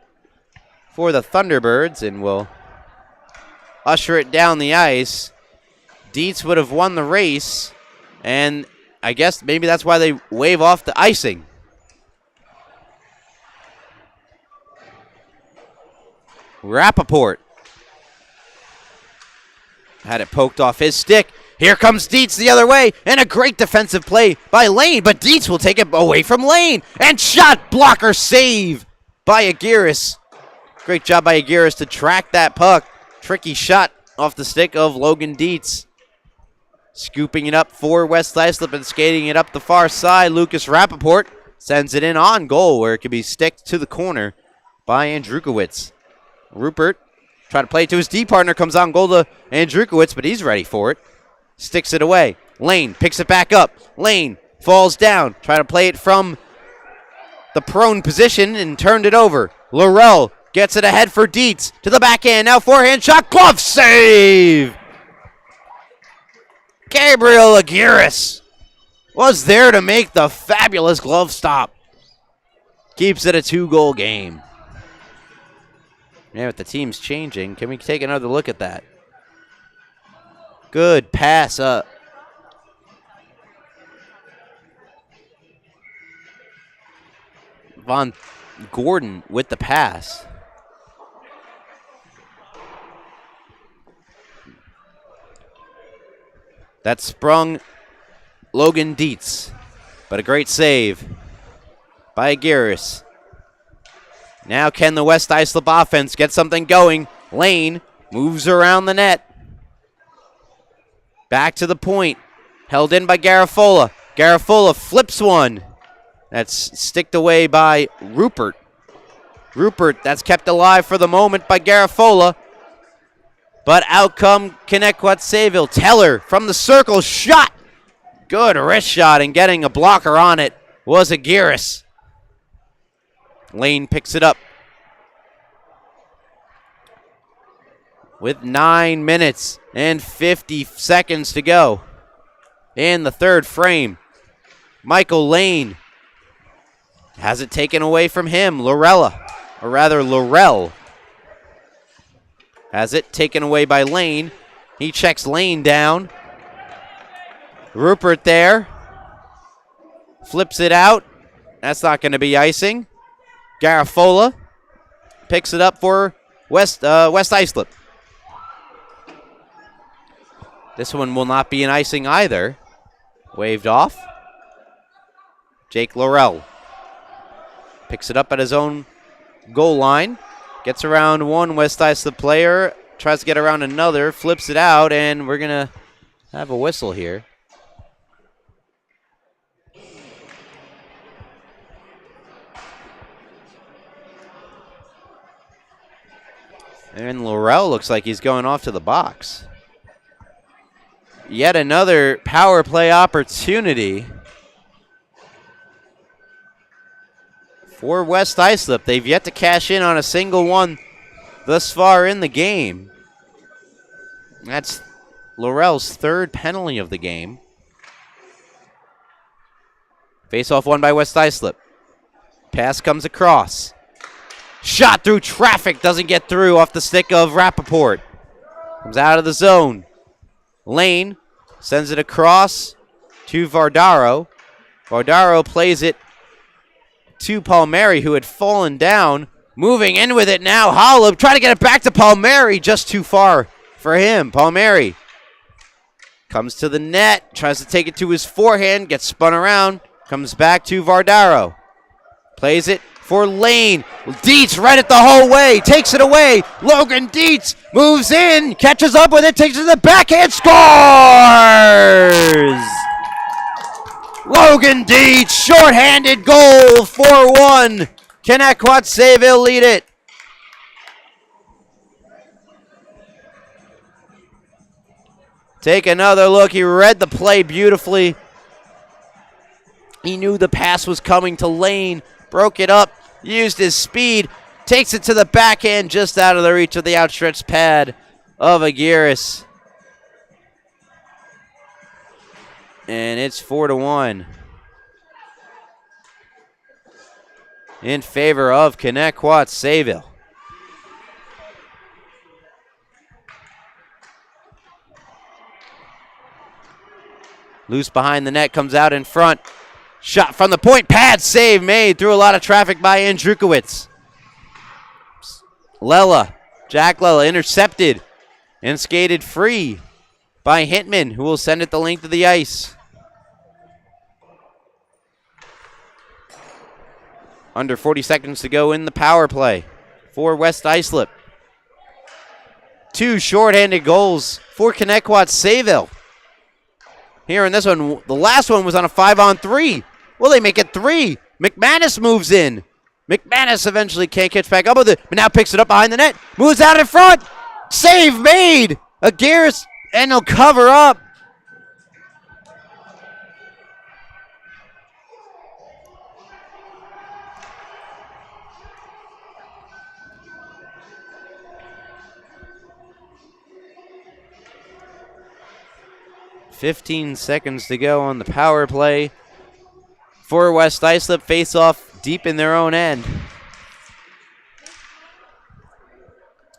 for the Thunderbirds and will usher it down the ice. Dietz would have won the race, and I guess maybe that's why they wave off the icing. Rappaport had it poked off his stick. Here comes Dietz the other way, and a great defensive play by Lane, but Dietz will take it away from Lane, and shot blocker save by Aguirre. Great job by Aguirre to track that puck. Tricky shot off the stick of Logan Dietz. Scooping it up for West Islip and skating it up the far side. Lucas Rappaport sends it in on goal where it can be sticked to the corner by Andrukowitz. Rupert tried to play it to his D partner, comes on goal to Andrukowitz, but he's ready for it. Sticks it away. Lane picks it back up. Lane falls down, trying to play it from the prone position and turned it over. Laurel gets it ahead for Dietz to the backhand. Now forehand shot, glove save! Gabriel Aguirre was there to make the fabulous glove stop. Keeps it a 2-goal game. Yeah, with the teams changing, can we take another look at that? Good pass up. Von Gordon with the pass. That sprung Logan Dietz, but a great save by Aguirre. Now can the West Islip offense get something going? Lane moves around the net. Back to the point. Held in by Garafola. Garafola flips one. That's sticked away by Rupert. Rupert, that's kept alive for the moment by Garafola. But out come Connetquot Sayville. Teller from the circle, shot. Good wrist shot, and getting a blocker on it was Aguirre. Lane picks it up. With 9 minutes and 50 seconds to go in the third frame. Michael Lane has it taken away from him. Laurel has it taken away by Lane. He checks Lane down. Rupert there. Flips it out. That's not going to be icing. Garafola picks it up for West Islip. This one will not be an icing either. Waved off. Jake Laurel picks it up at his own goal line. Gets around one West Islip player. Tries to get around another. Flips it out, and we're going to have a whistle here. And Laurel looks like he's going off to the box. Yet another power play opportunity for West Islip. They've yet to cash in on a single one thus far in the game. That's Laurel's third penalty of the game. Face-off won by West Islip. Pass comes across. Shot through traffic, doesn't get through off the stick of Rappaport. Comes out of the zone. Lane sends it across to Vardaro. Vardaro plays it to Palmieri, who had fallen down. Moving in with it now. Holub trying to get it back to Palmieri. Just too far for him. Palmieri comes to the net. Tries to take it to his forehand. Gets spun around. Comes back to Vardaro. Plays it for Lane. Dietz read it the whole way. Takes it away. Logan Dietz moves in. Catches up with it. Takes it to the backhand. Scores! Logan Dietz. Shorthanded goal. 4-1. Connetquot Sayville lead it. Take another look. He read the play beautifully. He knew the pass was coming to Lane. Broke it up. Used his speed. Takes it to the backhand just out of the reach of the outstretched pad of Aguirre. And it's 4-1. In favor of Connetquot Sayville. Loose behind the net, comes out in front. Shot from the point, pad save made through a lot of traffic by Andrukowitz. Jack Lela intercepted and skated free by Hitman, who will send it the length of the ice. Under 40 seconds to go in the power play for West Islip. 2 shorthanded goals for Connetquot Sayville. Here in this one, the last one was on a 5-on-3. Will they make it 3? McManus moves in. McManus eventually can't catch back up with it, but now picks it up behind the net. Moves out in front. Save made. Aguirre, and he'll cover up. .15 seconds to go on the power play for West Islip. Face off deep in their own end.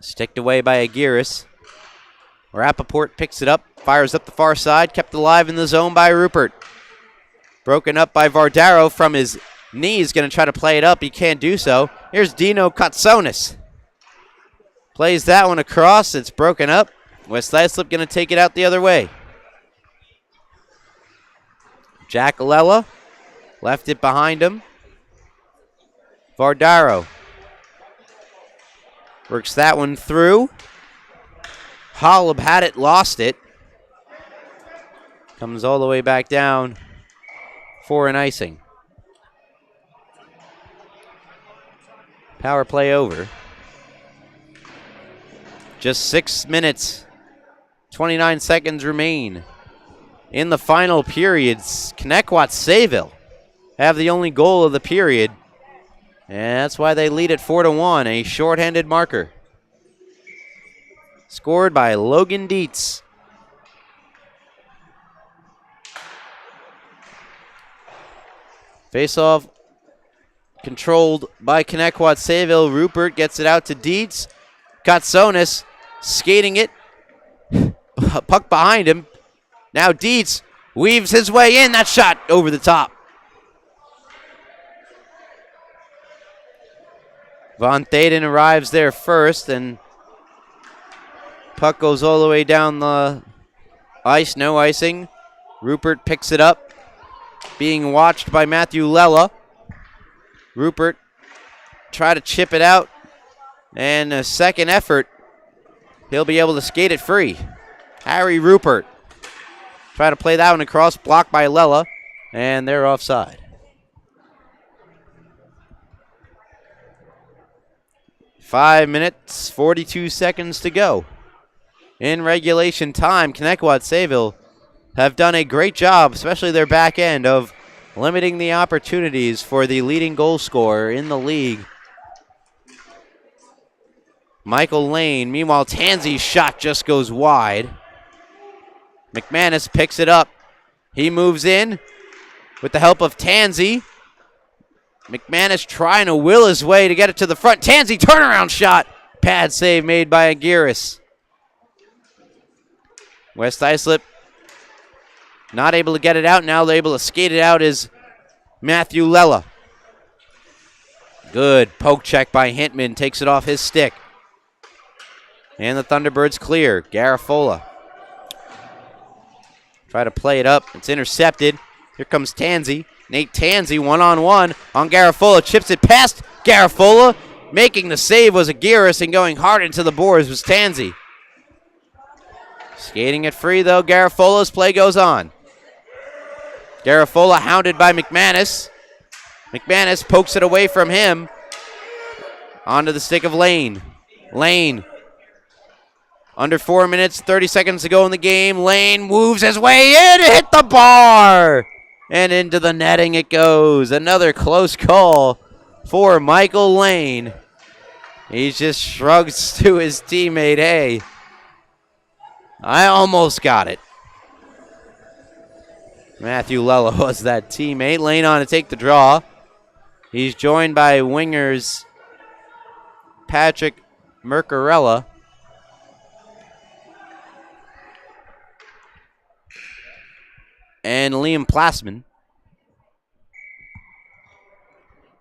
Sticked away by Aguirre. Rappaport picks it up, fires up the far side, kept alive in the zone by Rupert. Broken up by Vardaro from his knees, going to try to play it up. He can't do so. Here's Dino Katsonis. Plays that one across. It's broken up. West Islip going to take it out the other way. Jack Lela left it behind him. Vardaro works that one through. Holub had it, lost it. Comes all the way back down for an icing. Power play over. Just 6 minutes, 29 seconds remain in the final periods. Connetquot Sayville have the only goal of the period, and that's why they lead it 4-1, a shorthanded marker. Scored by Logan Dietz. Face-off controlled by Connetquot Sayville. Rupert gets it out to Dietz. Katsonis skating it. Puck behind him. Now Dietz weaves his way in. That shot over the top. Von Thaden arrives there first, and puck goes all the way down the ice. No icing. Rupert picks it up, being watched by Matthew Lella. Rupert try to chip it out, and a second effort, he'll be able to skate it free. Harry Rupert try to play that one across, blocked by Lella, and they're offside. Five minutes, 42 seconds to go. In regulation time, Connetquot Sayville have done a great job, especially their back end, of limiting the opportunities for the leading goal scorer in the league, Michael Lane. Meanwhile, Tansy's shot just goes wide. McManus picks it up. He moves in with the help of Tansy. McManus trying to will his way to get it to the front. Tansy turnaround shot. Pad save made by Aguirre. West Islip not able to get it out. Now they're able to skate it out is Matthew Lella. Good poke check by Hintman. Takes it off his stick. And the Thunderbirds clear. Garafola. Try to play it up. It's intercepted. Here comes Tansy. Nate Tansy one-on-one on Garafola. Chips it past Garafola. Making the save was Aguirre, and going hard into the boards was Tansy. Skating it free, though. Garafola's play goes on. Garafola hounded by McManus. McManus pokes it away from him. Onto the stick of Lane. Lane. Under 4 minutes, 30 seconds to go in the game. Lane moves his way in, hit the bar. And into the netting it goes. Another close call for Michael Lane. He just shrugs to his teammate, hey, I almost got it. Matthew Lella was that teammate. Lane on to take the draw. He's joined by wingers Patrick Mercarella and Liam Plassman.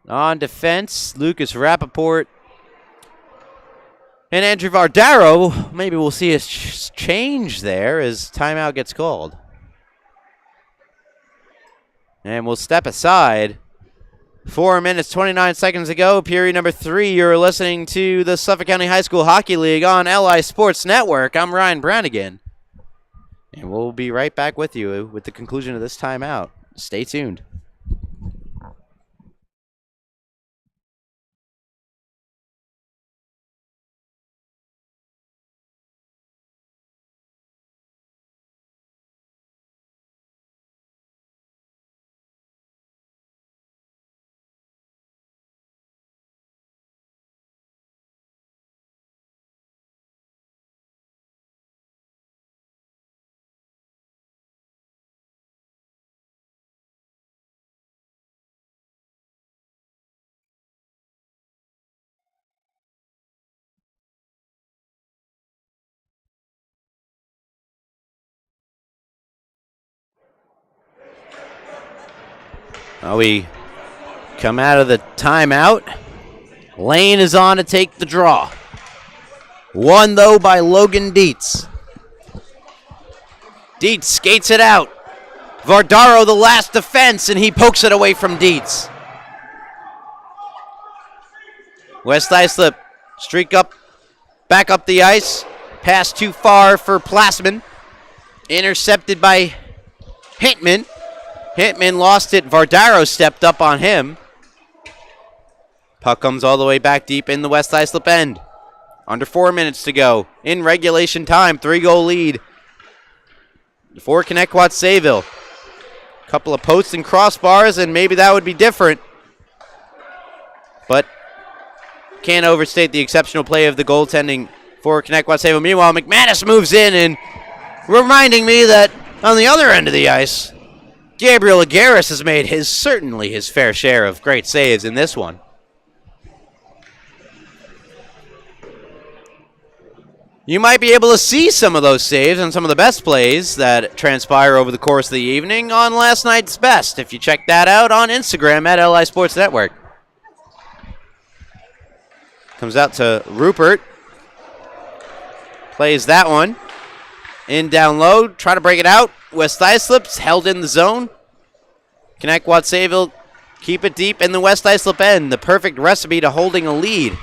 On defense, Lucas Rappaport and Andrew Vardaro. Maybe we'll see a change there as timeout gets called. And we'll step aside. 4 minutes, 29 seconds to go. Period number 3. You're listening to the Suffolk County High School Hockey League on LI Sports Network. I'm Ryan Brannigan. And we'll be right back with you with the conclusion of this timeout. Stay tuned. We come out of the timeout. Lane is on to take the draw. Won, though, by Logan Dietz. Dietz skates it out. Vardaro, the last defense, and he pokes it away from Dietz. West Islip streak up, back up the ice. Pass too far for Plassman. Intercepted by Hintman. Hitman lost it. Vardaro stepped up on him. Puck comes all the way back deep in the West Islip end. Under 4 minutes to go. In regulation time, 3-goal lead for Connetquot Sayville. Couple of posts and crossbars, and maybe that would be different. But can't overstate the exceptional play of the goaltending for Connetquot Sayville. Meanwhile, McManus moves in and reminding me that on the other end of the ice, Gabriel Agaris has made certainly his fair share of great saves in this one. You might be able to see some of those saves and some of the best plays that transpire over the course of the evening on last night's best, if you check that out on Instagram at LI Sports Network. Comes out to Rupert. Plays that one. In down low, try to break it out. West Islip's held in the zone. Connetquot Sayville keep it deep in the West Islip end. The perfect recipe to holding a lead.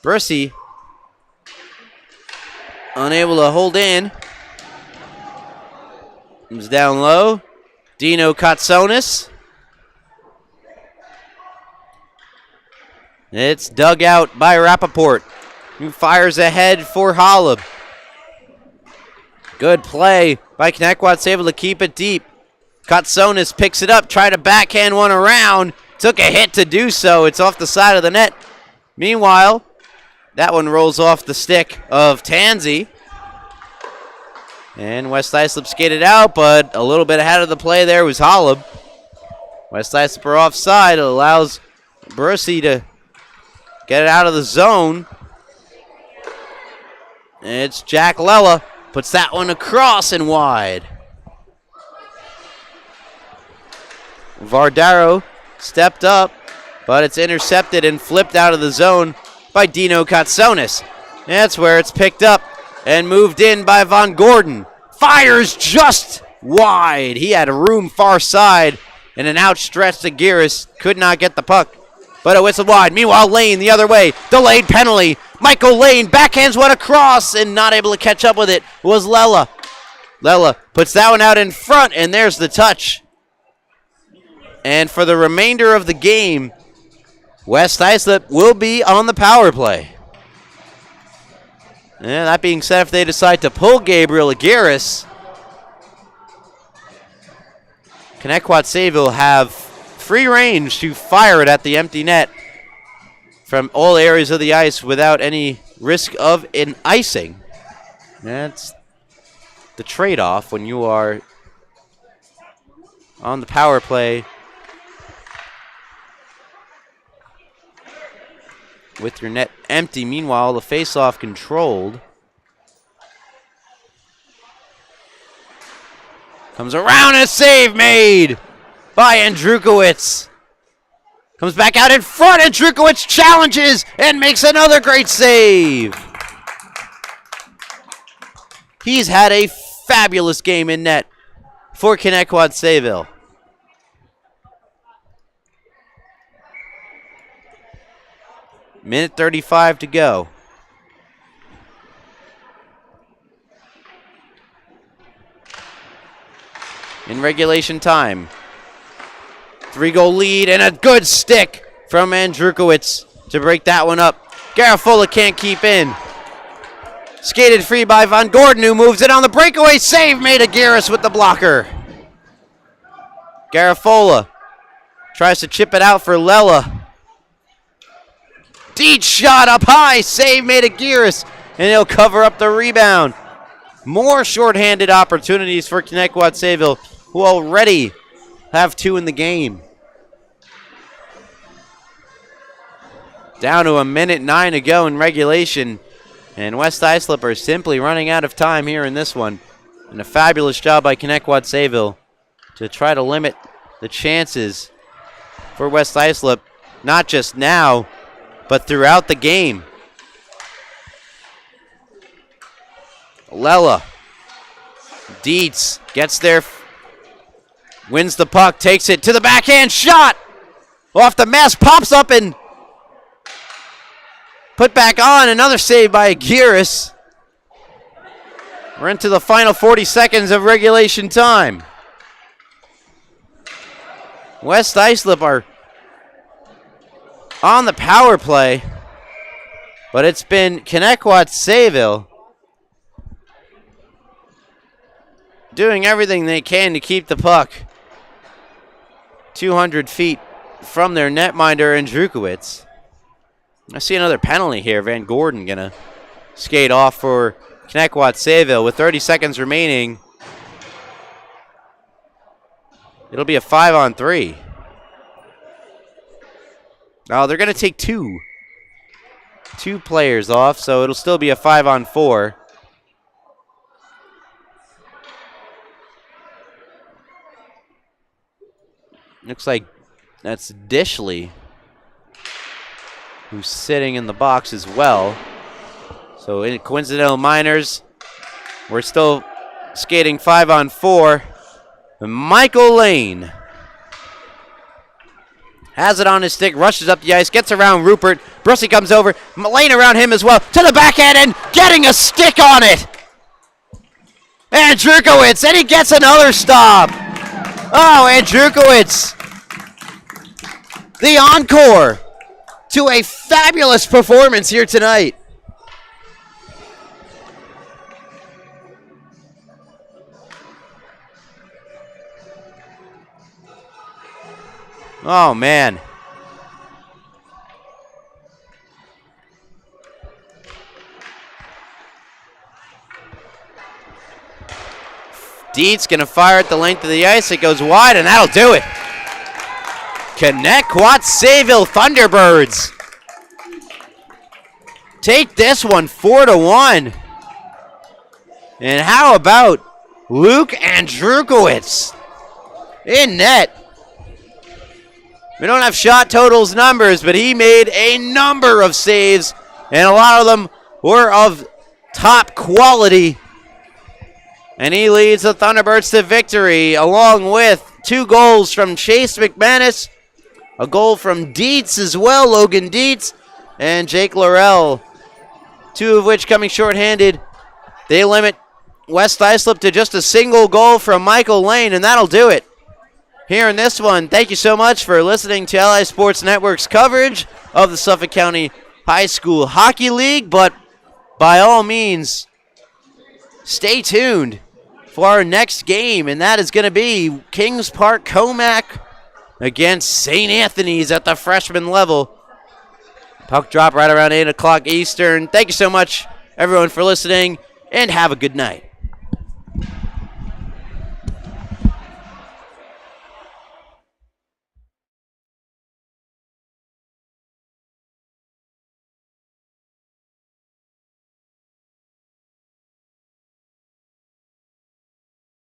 Brussy unable to hold in. Comes down low. Dino Katsonis. It's dug out by Rappaport, who fires ahead for Holub. Good play by Connetquot Sayville to keep it deep. Katsonis picks it up, tried to backhand one around. Took a hit to do so. It's off the side of the net. Meanwhile, that one rolls off the stick of Tansy. And West Islip skated out, but a little bit ahead of the play there was Holub. West Islip are offside. It allows Brussy to get it out of the zone. It's Jack Lella. Puts that one across and wide. Vardaro stepped up, but it's intercepted and flipped out of the zone by Dino Katsonis. That's where it's picked up and moved in by Von Gordon. Fires just wide. He had a room far side, and an outstretched Aguirre could not get the puck, but it whistled wide. Meanwhile, Lane the other way. Delayed penalty. Michael Lane backhands one across, and not able to catch up with it was Lella. Lella puts that one out in front, and there's the touch. And for the remainder of the game, West Islip will be on the power play. And that being said, if they decide to pull Gabriel Aguirre, Connetquot Sayville have free range to fire it at the empty net from all areas of the ice without any risk of an icing. That's the trade-off when you are on the power play with your net empty. Meanwhile, the face-off controlled. Comes around and a save made by Andrukowicz. Comes back out in front, and Andrukowicz challenges and makes another great save. He's had a fabulous game in net for Connetquot Sayville. Minute 35 to go. In regulation time. 3-goal lead and a good stick from Andrukowicz to break that one up. Garafola can't keep in. Skated free by Von Gordon, who moves it on the breakaway save. Made Aguirre with the blocker. Garafola tries to chip it out for Lella. Deed shot up high. Save made Aguirre, and he'll cover up the rebound. More shorthanded opportunities for Connetquot Sayville, who already have 2 in the game. Down to a minute 9 to go in regulation, and West Islip are simply running out of time here in this one. And a fabulous job by Connetquot Sayville to try to limit the chances for West Islip, not just now, but throughout the game. Lella. Dietz gets there, wins the puck, takes it to the backhand shot. Off the mask, pops up and put back on. Another save by Aguirre. We're into the final 40 seconds of regulation time. West Islip are on the power play, but it's been Connetquot Sayville doing everything they can to keep the puck 200 feet from their netminder in Drukowitz. I see another penalty here. Van Gordon gonna skate off for Connetquot Sayville with 30 seconds remaining. It'll be a 5-on-3. Oh, they're gonna take two players off, so it'll still be a 5-on-4. Looks like that's Dishley, who's sitting in the box as well. So in coincidental minors, we're still skating 5-on-4. Michael Lane has it on his stick, rushes up the ice, gets around Rupert. Brussy comes over, Lane around him as well, to the backhand and getting a stick on it. And Drukowitz, and he gets another stop. Oh, and Drukowitz, the encore to a fabulous performance here tonight. Oh, man. Dietz going to fire at the length of the ice. It goes wide, and that'll do it. Connetquot Sayville Thunderbirds take this one 4-1. And how about Luke Andrukowitz in net? We don't have shot totals numbers, but he made a number of saves, and a lot of them were of top quality. And he leads the Thunderbirds to victory, along with 2 goals from Chase McManus, a goal from Dietz as well, Logan Dietz, and Jake Laurel, 2 of which coming shorthanded. They limit West Islip to just a single goal from Michael Lane, and that'll do it here in this one. Thank you so much for listening to LI Sports Network's coverage of the Suffolk County High School Hockey League, but by all means, stay tuned for our next game, and that is going to be Kings Park Comac against St. Anthony's at the freshman level. Puck drop right around 8 o'clock Eastern. Thank you so much, everyone, for listening, and have a good night.